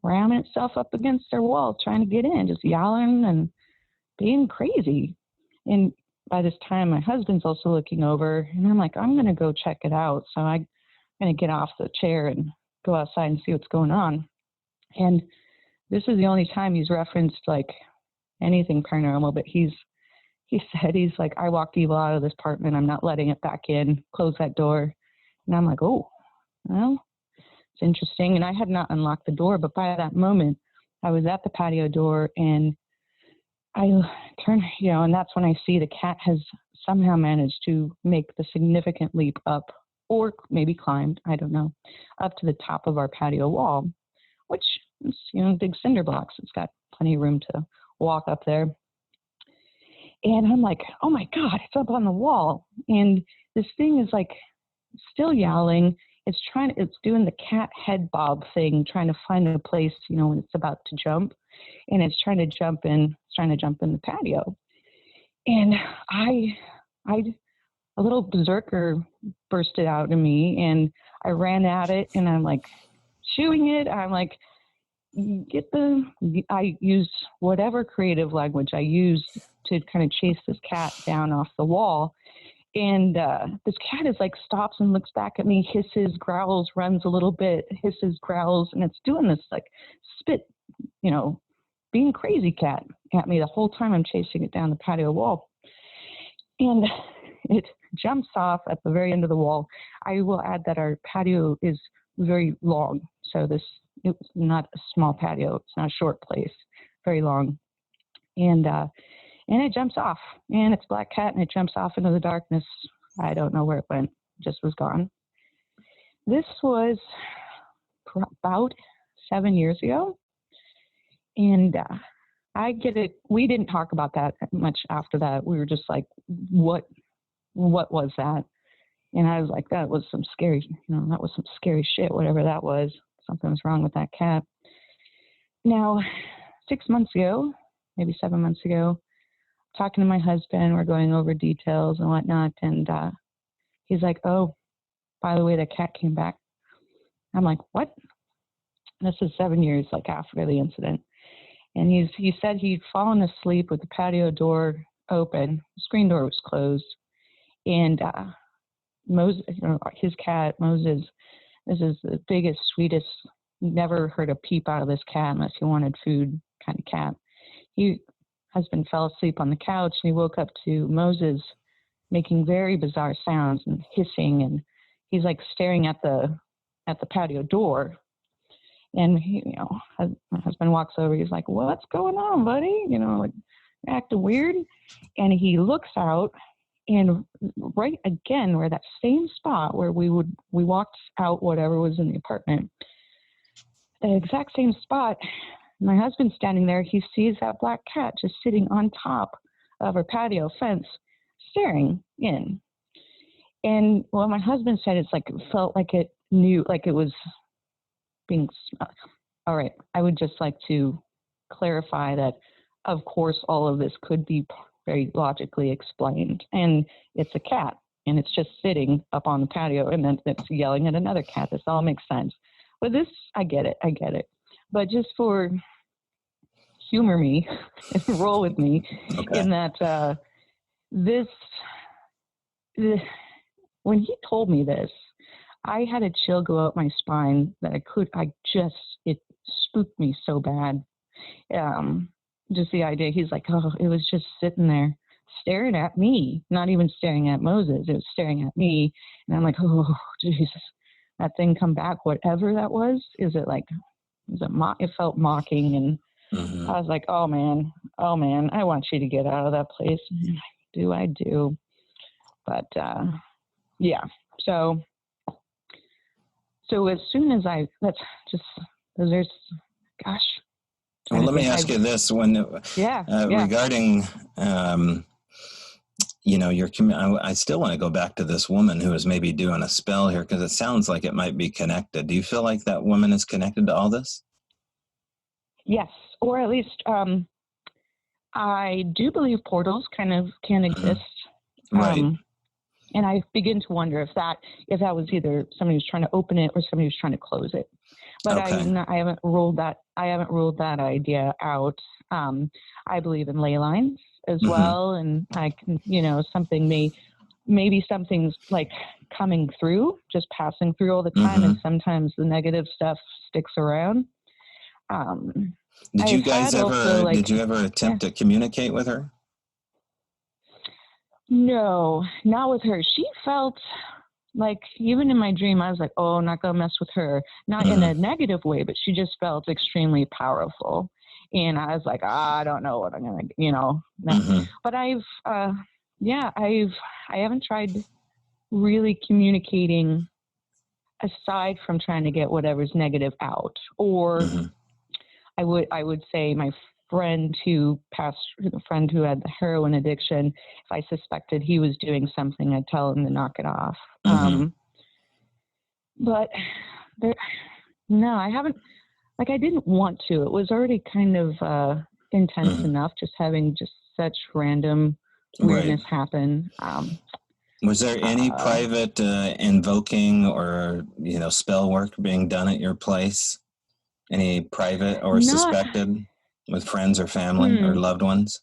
ramming itself up against our wall, trying to get in, just yowling and being crazy. And by this time, my husband's also looking over, and I'm like, I'm going to go check it out. So I'm going to get off the chair and go outside and see what's going on. And this is the only time he's referenced, like, anything paranormal, but he said, he's like, I walked evil out of this apartment. I'm not letting it back in. Close that door. And I'm like, oh, well, it's interesting. And I had not unlocked the door, but by that moment, I was at the patio door, and I turn, and that's when I see the cat has somehow managed to make the significant leap up, or maybe climbed, I don't know, up to the top of our patio wall, which is, big cinder blocks. It's got plenty of room to walk up there. And I'm like, oh my God, it's up on the wall. And this thing is like still yowling. It's doing the cat head bob thing, trying to find a place, when it's about to jump. And it's trying to jump in the patio. And a little berserker bursted out in me, and I ran at it, and I'm like shooing it. I'm like, I used whatever creative language I used to kind of chase this cat down off the wall. And this cat is like, stops and looks back at me, hisses, growls, runs a little bit, hisses, growls, and it's doing this like spit, being crazy cat at me the whole time I'm chasing it down the patio wall. And it jumps off at the very end of the wall. I will add that our patio is very long. So it's not a small patio. It's not a short place, very long. And it jumps off, and it's a black cat, and it jumps off into the darkness. I don't know where it went, just was gone. This was about 7 years ago. And I get it. We didn't talk about that much after that. We were just like, what was that? And I was like, that was some scary shit, whatever that was. Something was wrong with that cat. Now, 6 months ago, maybe 7 months ago, talking to my husband, we're going over details and whatnot. And he's like, oh, by the way, the cat came back. I'm like, what? This is 7 years, like, after the incident. And he said he'd fallen asleep with the patio door open. The screen door was closed. And Moses, his cat, Moses, this is the biggest, sweetest, never heard a peep out of this cat unless he wanted food kind of cat. Husband fell asleep on the couch, and he woke up to Moses making very bizarre sounds and hissing, and he's like staring at the patio door. And my husband walks over. He's like, "What's going on, buddy? Like, acting weird." And he looks out, and right again, where that same spot where we walked out, whatever was in the apartment, the exact same spot. My husband's standing there. He sees that black cat just sitting on top of our patio fence, staring in. And what my husband said, it's like it felt like it knew, like it was being, all right, I would just like to clarify that, of course, all of this could be very logically explained. And it's a cat, and it's just sitting up on the patio, and then it's yelling at another cat. This all makes sense. But this, I get it. But just for humor me and roll with me in that when he told me this, I had a chill go up my spine that it spooked me so bad. Just the idea, he's like, oh, it was just sitting there staring at me, not even staring at Moses, it was staring at me. And I'm like, oh, Jesus, that thing come back, whatever that was. It felt mocking. And I was like, oh man, I want you to get out of that place. And I do. But yeah. So as soon as well, let me ask you this: regarding, I still want to go back to this woman who is maybe doing a spell here, because it sounds like it might be connected. Do you feel like that woman is connected to all this? Yes, or at least I do believe portals kind of can exist. Right. And I begin to wonder if that was either somebody who's trying to open it or somebody who's trying to close it. But I haven't ruled that idea out. I believe in ley lines as well, and I can, maybe something's like coming through, just passing through all the time, and sometimes the negative stuff sticks around. Did you ever attempt to communicate with her? No, not with her. She felt like, even in my dream, I was like, oh, not going to mess with her. Not in a negative way, but she just felt extremely powerful. And I was like, I don't know what I'm going to, But I haven't tried really communicating aside from trying to get whatever's negative out. Or I would say my friend who had the heroin addiction, if I suspected he was doing something, I'd tell him to knock it off. But I haven't, I didn't want to. It was already kind of intense enough, just having just such random weirdness happen. Was there any private invoking or, spell work being done at your place? Any private or suspected with friends or family or loved ones?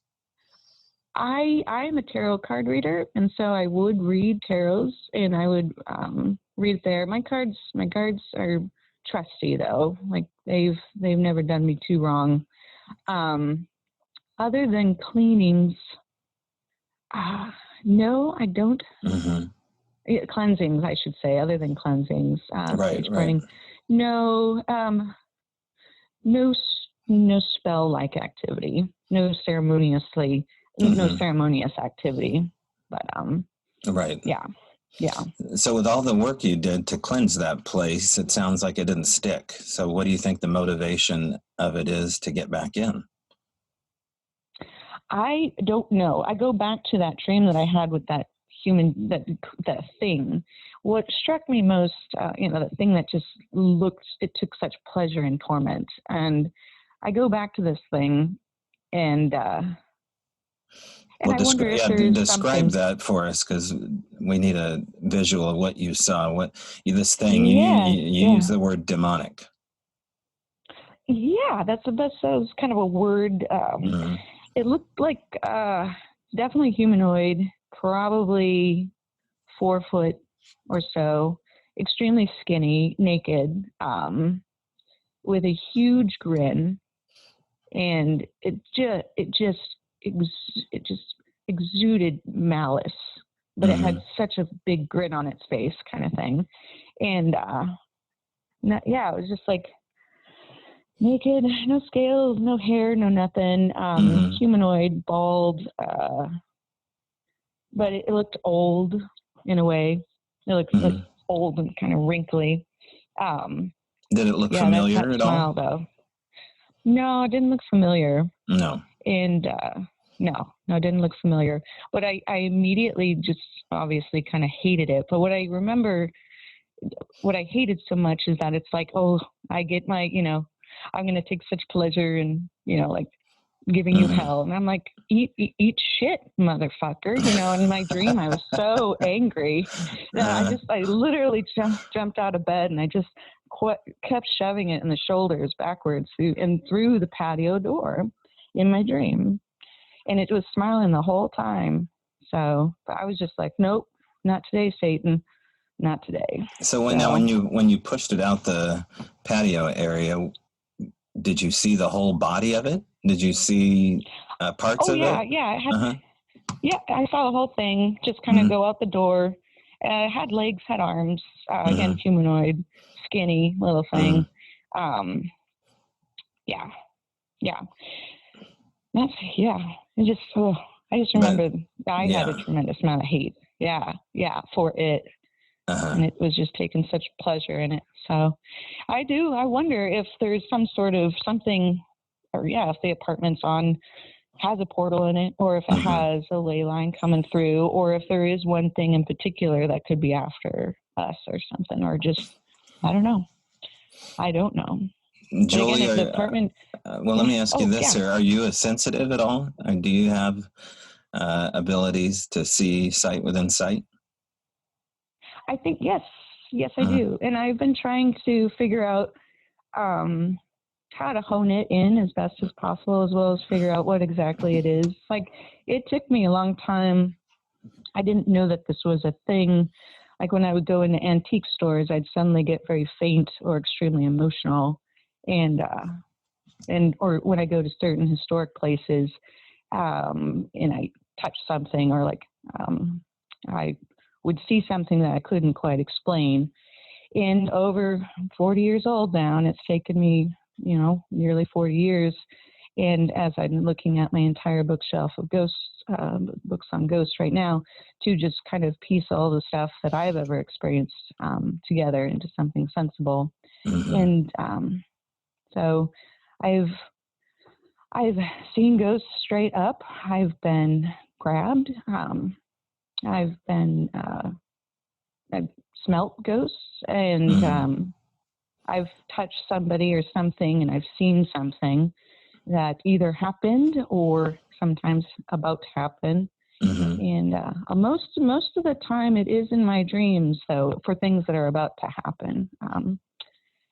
I'm a tarot card reader, and so I would read tarots, and I would read there. My cards are trusty though. Like they've never done me too wrong. Other than cleanings, no, I don't. Cleansings, I should say. Other than cleansings, burning. No, no spell-like activity. No ceremonious activity. But yeah. So with all the work you did to cleanse that place, it sounds like it didn't stick. So what do you think the motivation of it is to get back in? I don't know. I go back to that dream that I had with that human, that thing. What struck me most, the thing that just it took such pleasure in torment. And I go back to this thing, and I wonder if there's describe that for us, because we need a visual of what you saw. This thing? You use the word demonic. Yeah, that was kind of a word. It looked like definitely humanoid, probably 4 foot or so, extremely skinny, naked, with a huge grin, and it just exuded malice, but it had such a big grin on its face, kind of thing. And it was just like naked, no scales, no hair, no nothing, humanoid, bald, but it looked old in a way. It looked like old and kind of wrinkly. Did it look familiar at all? Though. No, it didn't look familiar. No. And no, it didn't look familiar. But I immediately just obviously kind of hated it. But what I hated so much is that it's like, oh, I get my, I'm going to take such pleasure in, like giving you hell. And I'm like, eat shit, motherfucker. In my dream, I was so angry that I literally jumped out of bed and I just kept shoving it in the shoulders backwards through the patio door in my dream. And it was smiling the whole time. So I was just like, nope, not today, Satan. Not today. Now when you pushed it out the patio area, did you see the whole body of it? Did you see parts of it? Yeah. Yeah, I saw the whole thing just kind of go out the door. Had legs, had arms, again, humanoid, skinny little thing. Yeah. That's, I just remember I had a tremendous amount of hate. Yeah, for it. And it was just taking such pleasure in it. So I wonder if there's some sort of something, or if the apartment's has a portal in it, or if it has a ley line coming through, or if there is one thing in particular that could be after us or something, or just, I don't know. Jolie, again, the apartment. Let me ask you this here. Are you sensitive at all? Or do you have abilities to see sight within sight? I think, yes, I do. And I've been trying to figure out how to hone it in as best as possible, as well as figure out what exactly it is. Like, it took me a long time. I didn't know that this was a thing. Like, when I would go into antique stores, I'd suddenly get very faint or extremely emotional. Or when I go to certain historic places, and I touch something, or I would see something that I couldn't quite explain. And over 40 years old now, and it's taken me, nearly 40 years. And as I'm looking at my entire bookshelf of ghosts, books on ghosts right now, to just kind of piece all the stuff that I've ever experienced together into something sensible. And so I've seen ghosts straight up. I've been grabbed. I've smelt ghosts, and I've touched somebody or something, and I've seen something that either happened or sometimes about to happen. And most of the time it is in my dreams, though, for things that are about to happen.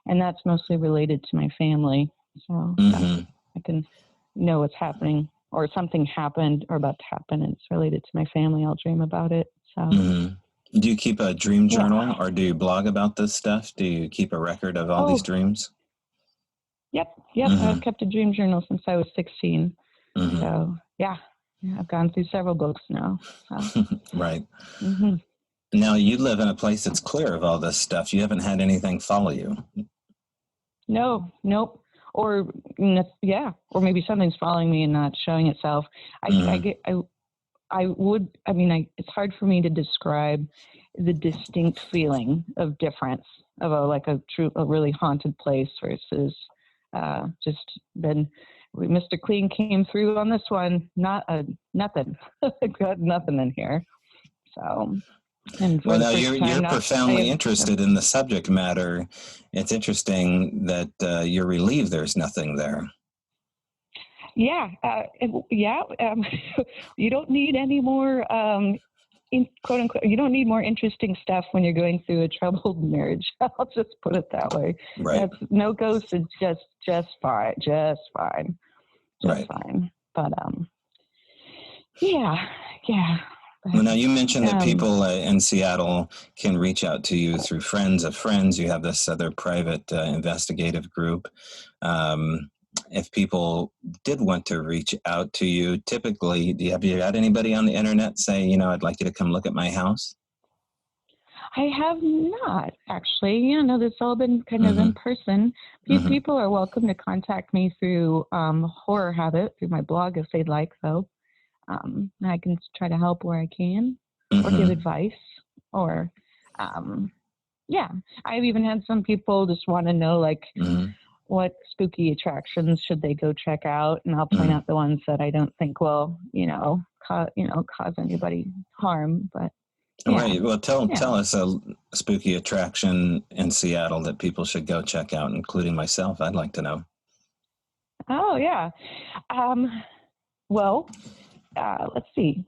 And that's mostly related to my family. So I can know what's happening, or something happened or about to happen, and it's related to my family. I'll dream about it. So. Do you keep a dream journal, or do you blog about this stuff? Do you keep a record of all these dreams? Yep. I've kept a dream journal since I was 16. So, I've gone through several books now. So. Right. Now, you live in a place that's clear of all this stuff. You haven't had anything follow you. No, nope. Or maybe something's following me and not showing itself. It's hard for me to describe the distinct feeling of difference of a really haunted place versus just been. Mr. Clean came through on this one. Nothing. Got nothing in here. So. Well, now you're profoundly interested in the subject matter. It's interesting that you're relieved there's nothing there. You don't need any more, quote unquote, you don't need more interesting stuff when you're going through a troubled marriage. I'll just put it that way. Right. No ghosts is just fine. Just fine. But, yeah. Well, now you mentioned that people in Seattle can reach out to you through friends of friends. You have this other private investigative group. If people did want to reach out to you, typically, have you had anybody on the internet say, I'd like you to come look at my house? I have not, actually. No, that's all been kind of in person. People are welcome to contact me through Horror Habit, through my blog if they'd like, though. I can try to help where I can, or give advice, or I've even had some people just want to know what spooky attractions should they go check out, and I'll point out the ones that I don't think will cause anybody harm. But Yeah. Right. Well, tell Yeah. us a spooky attraction in Seattle that people should go check out, including myself. I'd like to know. Oh, yeah. Um, well, let's see.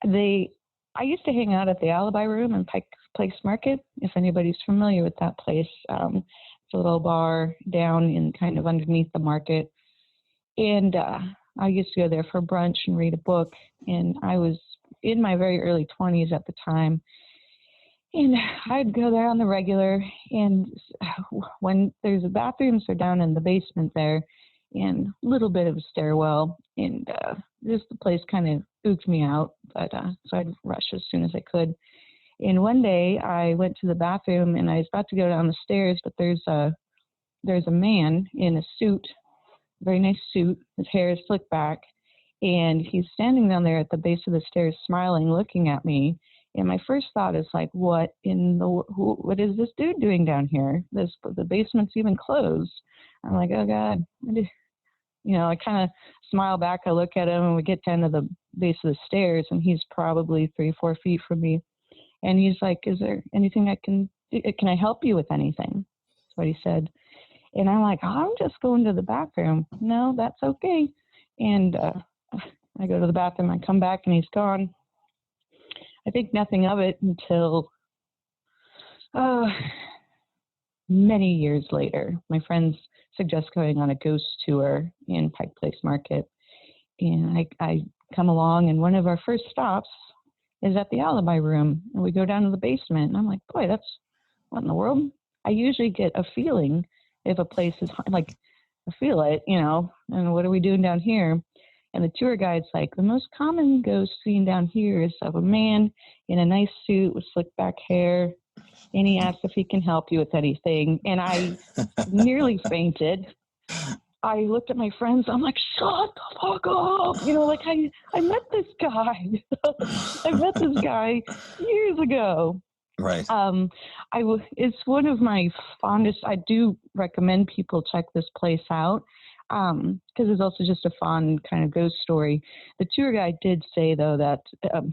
I used to hang out at the Alibi Room in Pike Place Market, if anybody's familiar with that place. It's a little bar down in kind of underneath the market. And I used to go there for brunch and read a book. And I was in my very early 20s at the time. And I'd go there on the regular. And when there's bathrooms are down in the basement there, and a little bit of a stairwell, and just the place kind of spooked me out. But so I'd rush as soon as I could. And one day I went to the bathroom and I was about to go down the stairs, but there's a man in a suit, very nice suit. His hair is slicked back, and he's standing down there at the base of the stairs, smiling, looking at me. And my first thought is like, what is this dude doing down here? The basement's even closed. I'm like, oh God. I kind of smile back. I look at him, and we get down to the base of the stairs, and he's probably 3-4 feet from me. And he's like, is there anything can I help you with anything? That's what he said. And I'm like, I'm just going to the bathroom. No, that's okay. And I go to the bathroom, I come back, and he's gone. I think nothing of it until many years later. My friends suggest going on a ghost tour in Pike Place Market. And I come along, and one of our first stops is at the Alibi Room. And we go down to the basement. And I'm like, boy, that's what in the world? I usually get a feeling if a place is like, I feel it, and what are we doing down here? And the tour guide's like, the most common ghost seen down here is of a man in a nice suit with slick back hair. And he asked if he can help you with anything. And I nearly fainted. I looked at my friends. I'm like, shut the fuck up. I met this guy. I met this guy years ago. Right. It's one of my fondest. I do recommend people check this place out because it's also just a fun kind of ghost story. The tour guide did say, though, that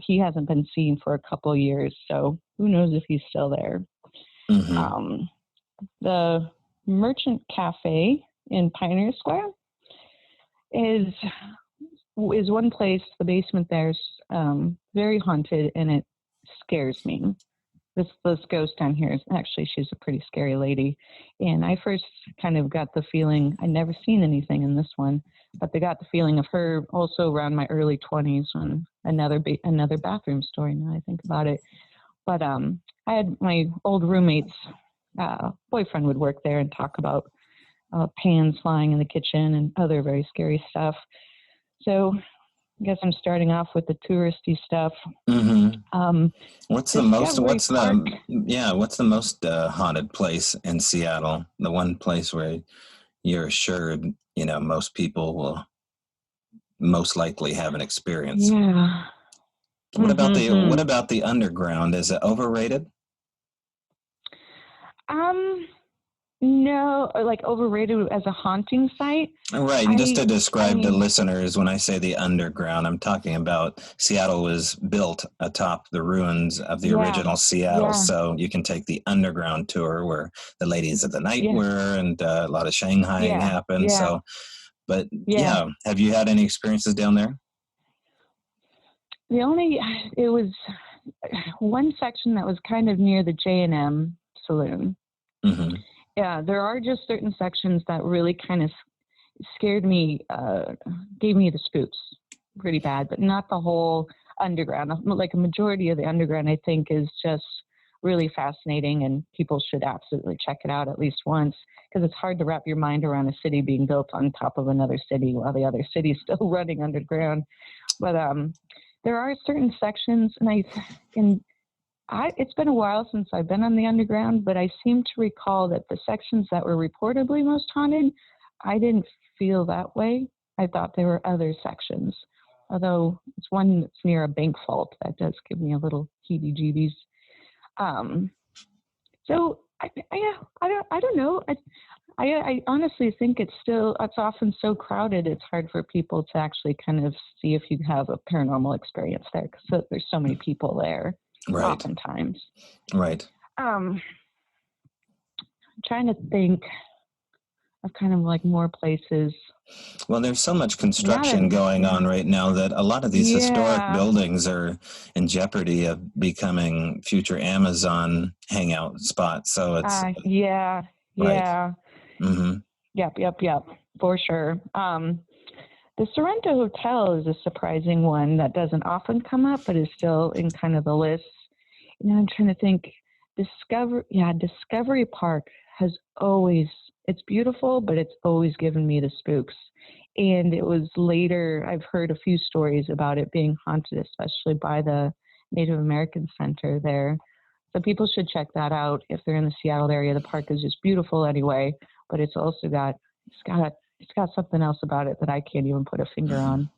he hasn't been seen for a couple years, so who knows if he's still there. Mm-hmm. The Merchant Cafe in Pioneer Square is one place. The basement there's very haunted, and it scares me. This ghost down here is actually, she's a pretty scary lady. And I first kind of got the feeling, I'd never seen anything in this one, but they got the feeling of her also around my early 20s when another bathroom story, now I think about it. But I had my old roommate's boyfriend would work there and talk about pans flying in the kitchen and other very scary stuff. So I guess I'm starting off with the touristy stuff. Mm-hmm. What's the most haunted place in Seattle? The one place where you're assured, most people will most likely have an experience. Yeah. What about the underground? Is it overrated? No, like overrated as a haunting site. Right. Just to describe to listeners, when I say the underground, I'm talking about Seattle was built atop the ruins of the original Seattle. Yeah. So you can take the underground tour where the ladies of the night were, and a lot of Shanghaiing happened. Yeah. So, but have you had any experiences down there? It was one section that was kind of near the J&M Saloon. Mm-hmm. Yeah, there are just certain sections that really kind of scared me, gave me the spooks pretty bad, but not the whole underground. Like a majority of the underground, I think, is just really fascinating, and people should absolutely check it out at least once, because it's hard to wrap your mind around a city being built on top of another city while the other city's still running underground. But there are certain sections, and it's been a while since I've been on the underground, but I seem to recall that the sections that were reportedly most haunted, I didn't feel that way. I thought there were other sections, although it's one that's near a bank vault that does give me a little heebie-jeebies. So I don't know. I honestly think it's often so crowded, it's hard for people to actually kind of see if you have a paranormal experience there, because there's so many people there. Right. Oftentimes. Right. I'm trying to think of kind of like more places. Well, there's so much construction going on right now that a lot of these historic buildings are in jeopardy of becoming future Amazon hangout spots. So it's Right. Mm-hmm. Yep, for sure. The Sorrento Hotel is a surprising one that doesn't often come up, but is still in kind of the list. And I'm trying to think. Discovery Park has always, it's beautiful, but it's always given me the spooks. And it was later, I've heard a few stories about it being haunted, especially by the Native American Center there. So people should check that out if they're in the Seattle area. The park is just beautiful anyway, but it's also got something else about it that I can't even put a finger on.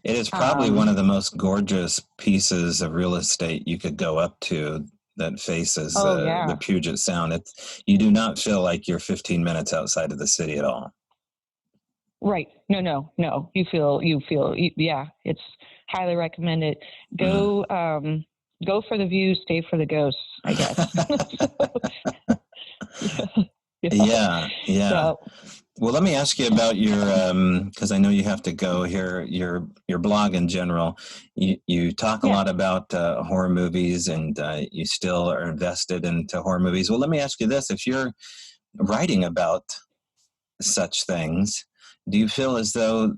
It is probably one of the most gorgeous pieces of real estate you could go up to that faces the Puget Sound. You do not feel like you're 15 minutes outside of the city at all. Right. No. You feel, it's highly recommended. Go for the view, stay for the ghosts, I guess. Yeah. So, well, let me ask you about your, because I know you have to go here, your blog in general. You talk a lot about horror movies, and you still are invested into horror movies. Well, let me ask you this. If you're writing about such things, do you feel as though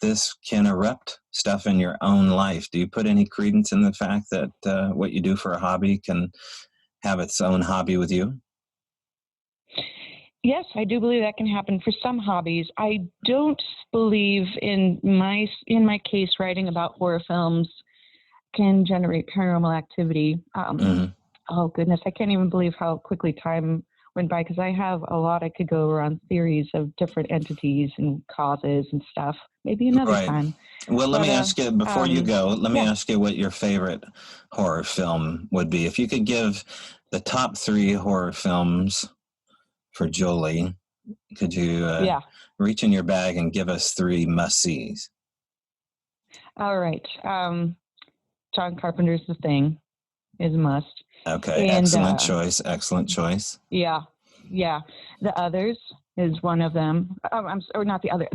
this can erupt stuff in your own life? Do you put any credence in the fact that what you do for a hobby can have its own hobby with you? Yes, I do believe that can happen for some hobbies. I don't believe in my case, writing about horror films can generate paranormal activity. Oh goodness, I can't even believe how quickly time went by, because I have a lot I could go over on theories of different entities and causes and stuff. Maybe another time. Well, let me ask you, before you go, let me ask you what your favorite horror film would be. If you could give the top 3 horror films for Jolie, could you reach in your bag and give us 3 must-sees? All right. John Carpenter's The Thing is a must. Okay, and, excellent choice. Yeah. The Others is one of them. Not the other.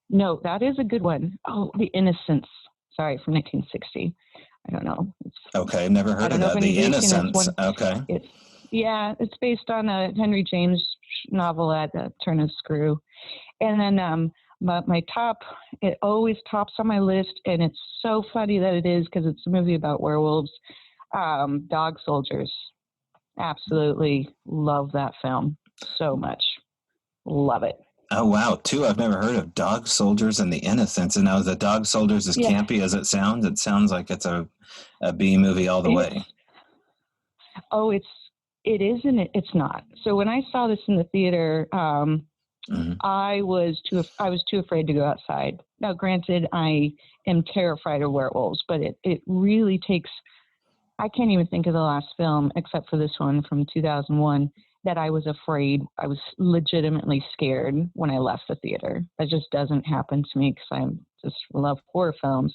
No, that is a good one. Oh, The Innocents. Sorry, from 1960. I don't know. Okay, never heard of that. The Innocents. Okay. It's based on a Henry James novel at Turn of Screw. And then my top, it always tops on my list, and it's so funny that it is, because it's a movie about werewolves. Dog Soldiers. Absolutely love that film so much. Love it. Oh, wow. 2 I've never heard of, Dog Soldiers and The Innocents. And now the Dog Soldiers, as campy as it sounds like it's a B movie all the way. Oh, it is, and it's not. So when I saw this in the theater, I was too afraid to go outside. Now, granted, I am terrified of werewolves, but it really takes, I can't even think of the last film, except for this one from 2001, that I was afraid. I was legitimately scared when I left the theater. That just doesn't happen to me, because I just love horror films.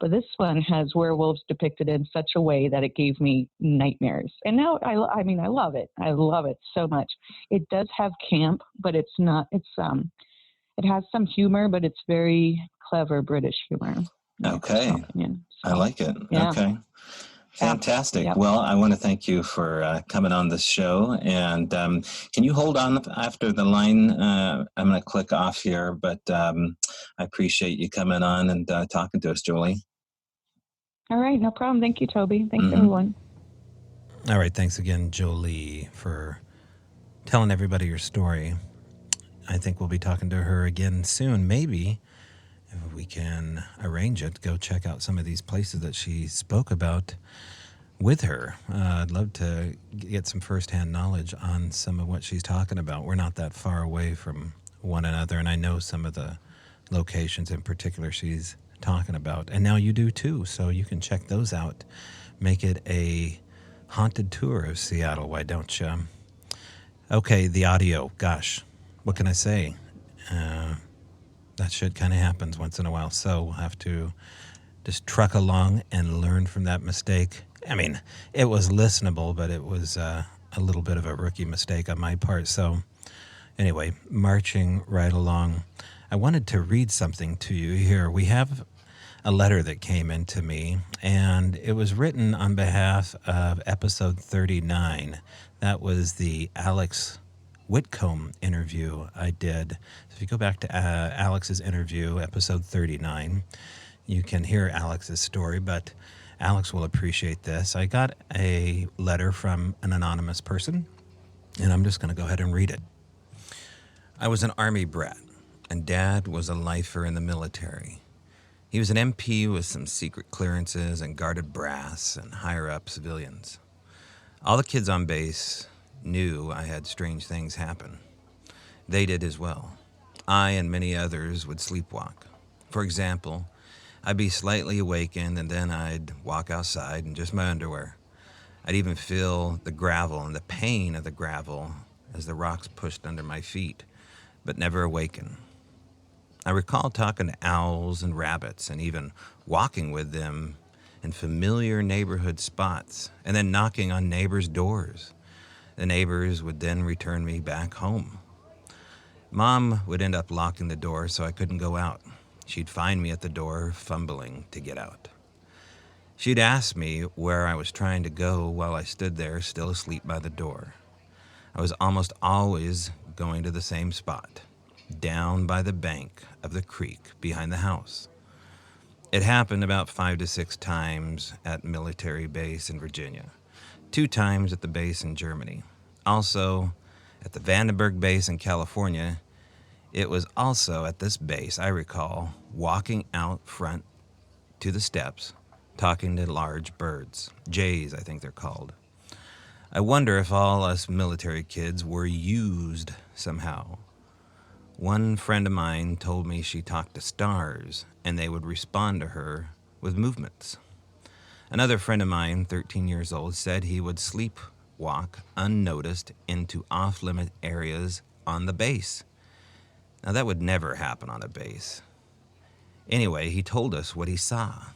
But this one has werewolves depicted in such a way that it gave me nightmares. And now, I love it. I love it so much. It does have camp, but it's not, it has some humor, but it's very clever British humor. Okay. So, I like it. Yeah. Okay. Fantastic. Yep. Well, I want to thank you for coming on this show. And can you hold on after the line? I'm going to click off here, but I appreciate you coming on and talking to us, Jolie. All right. No problem. Thank you, Toby. Thanks, everyone. All right. Thanks again, Jolie, for telling everybody your story. I think we'll be talking to her again soon. Maybe, if we can arrange it, go check out some of these places that she spoke about with her. I'd love to get some firsthand knowledge on some of what she's talking about. We're not that far away from one another, and I know some of the locations in particular she's talking about. And now you do too, so you can check those out. Make it a haunted tour of Seattle, why don't you? Okay, the audio. Gosh, what can I say? That shit kind of happens once in a while, so we'll have to just truck along and learn from that mistake, I mean, it was listenable, but it was a little bit of a rookie mistake on my part. So, anyway, marching right along, I wanted to read something to you here. We have a letter that came into me, and it was written on behalf of episode 39. That was the Alex Whitcomb interview I did. So if you go back to Alex's interview, episode 39, you can hear Alex's story, but Alex will appreciate this. I got a letter from an anonymous person, and I'm just going to go ahead and read it. I was an Army brat, and Dad was a lifer in the military. He was an MP with some secret clearances and guarded brass and higher-up civilians. All the kids on base knew I had strange things happen. They did as well. I and many others would sleepwalk. For example, I'd be slightly awakened, and then I'd walk outside in just my underwear. I'd even feel the gravel and the pain of the gravel as the rocks pushed under my feet, but never awaken. I recall talking to owls and rabbits and even walking with them in familiar neighborhood spots and then knocking on neighbors' doors. The neighbors would then return me back home. Mom would end up locking the door so I couldn't go out. She'd find me at the door fumbling to get out. She'd ask me where I was trying to go while I stood there still asleep by the door. I was almost always going to the same spot, down by the bank of the creek behind the house. It happened about 5 to 6 times at military base in Virginia, 2 times at the base in Germany. Also, at the Vandenberg base in California, it was also at this base I recall walking out front to the steps, talking to large birds, jays I think they're called. I wonder if all us military kids were used somehow. One friend of mine told me she talked to stars and they would respond to her with movements. Another friend of mine, 13 years old, said he would sleepwalk unnoticed into off-limit areas on the base. Now, that would never happen on a base. Anyway, he told us what he saw.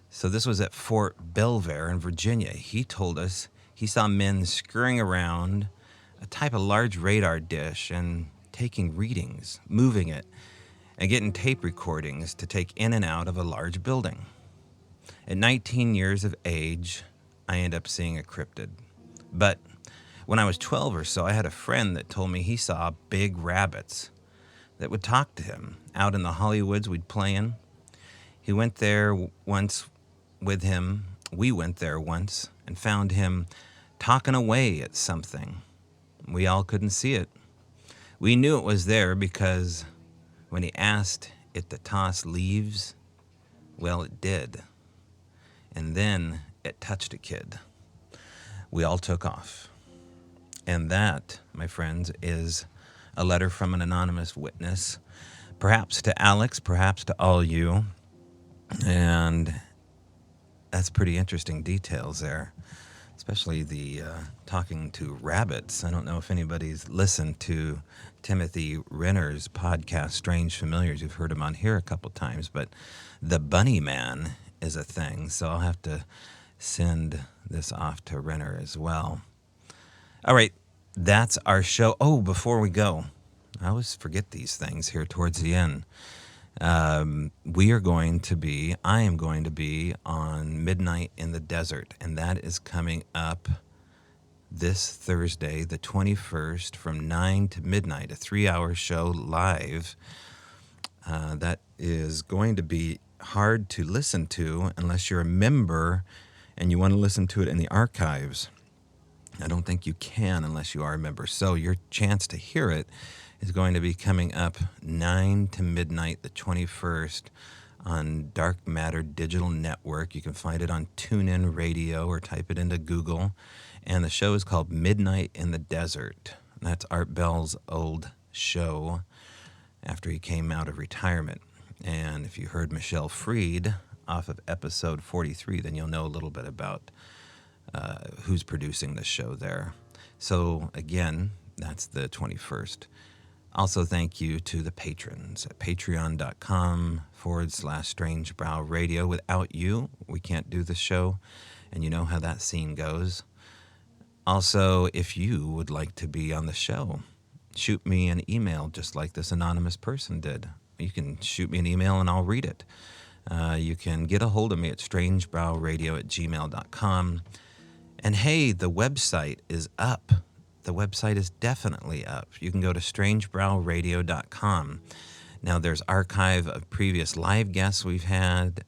So this was at Fort Belvoir in Virginia. He told us he saw men scurrying around a type of large radar dish and taking readings, moving it, and getting tape recordings to take in and out of a large building. At 19 years of age, I ended up seeing a cryptid. But when I was 12 or so, I had a friend that told me he saw big rabbits that would talk to him out in the Hollywoods we'd play in. He went there once with him. We went there once and found him talking away at something. We all couldn't see it. We knew it was there because when he asked it to toss leaves, well, it did. And then it touched a kid. We all took off. And that, my friends, is a letter from an anonymous witness, perhaps to Alex, perhaps to all you. And that's pretty interesting details there, especially the talking to rabbits. I don't know if anybody's listened to Timothy Renner's podcast, Strange Familiars. You've heard him on here a couple times, but the Bunny Man is a thing, so I'll have to send this off to Renner as well. All right, that's our show. Oh, before we go, I always forget these things here towards the end. I am going to be on Midnight in the Desert, and that is coming up this Thursday, the 21st, from 9 to midnight, a 3-hour show live. That is going to be hard to listen to unless you're a member and you want to listen to it in the archives. I don't think you can unless you are a member. So your chance to hear it is going to be coming up 9 to midnight, the 21st, on Dark Matter Digital Network. You can find it on TuneIn Radio or type it into Google. And the show is called Midnight in the Desert. That's Art Bell's old show after he came out of retirement. And if you heard Michelle Freed off of episode 43, then you'll know a little bit about who's producing the show there. So again, that's the 21st. Also, thank you to the patrons at patreon.com/Strange Brow Radio. Without you, we can't do the show. and you know how that scene goes. Also, if you would like to be on the show, shoot me an email just like this anonymous person did. You can shoot me an email and I'll read it. You can get a hold of me at strangebrowradio@gmail.com. And hey, the website is up. The website is definitely up. You can go to strangebrowradio.com. Now, there's archive of previous live guests we've had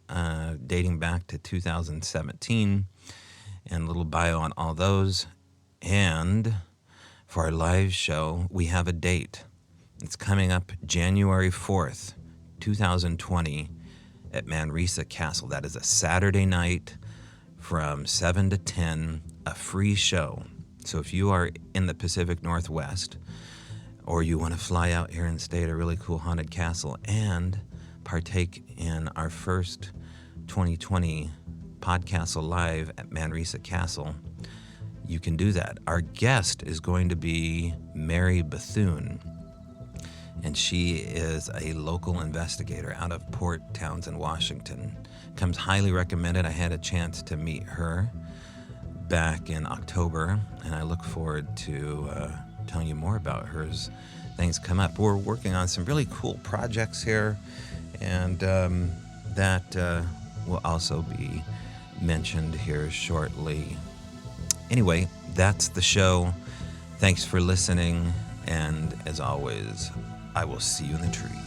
dating back to 2017 and a little bio on all those. And for our live show, we have a date. It's coming up January 4th, 2020 at Manresa Castle. That is a Saturday night from 7 to 10, a free show. So if you are in the Pacific Northwest, or you want to fly out here and stay at a really cool haunted castle and partake in our first 2020 Podcastle Live at Manresa Castle, you can do that. Our guest is going to be Mary Bethune, and she is a local investigator out of Port Townsend, Washington. Comes highly recommended. I had a chance to meet her back in October, and I look forward to telling you more about her as things come up. We're working on some really cool projects here, and that will also be mentioned here shortly. Anyway, that's the show. Thanks for listening, and as always, I will see you in the tree.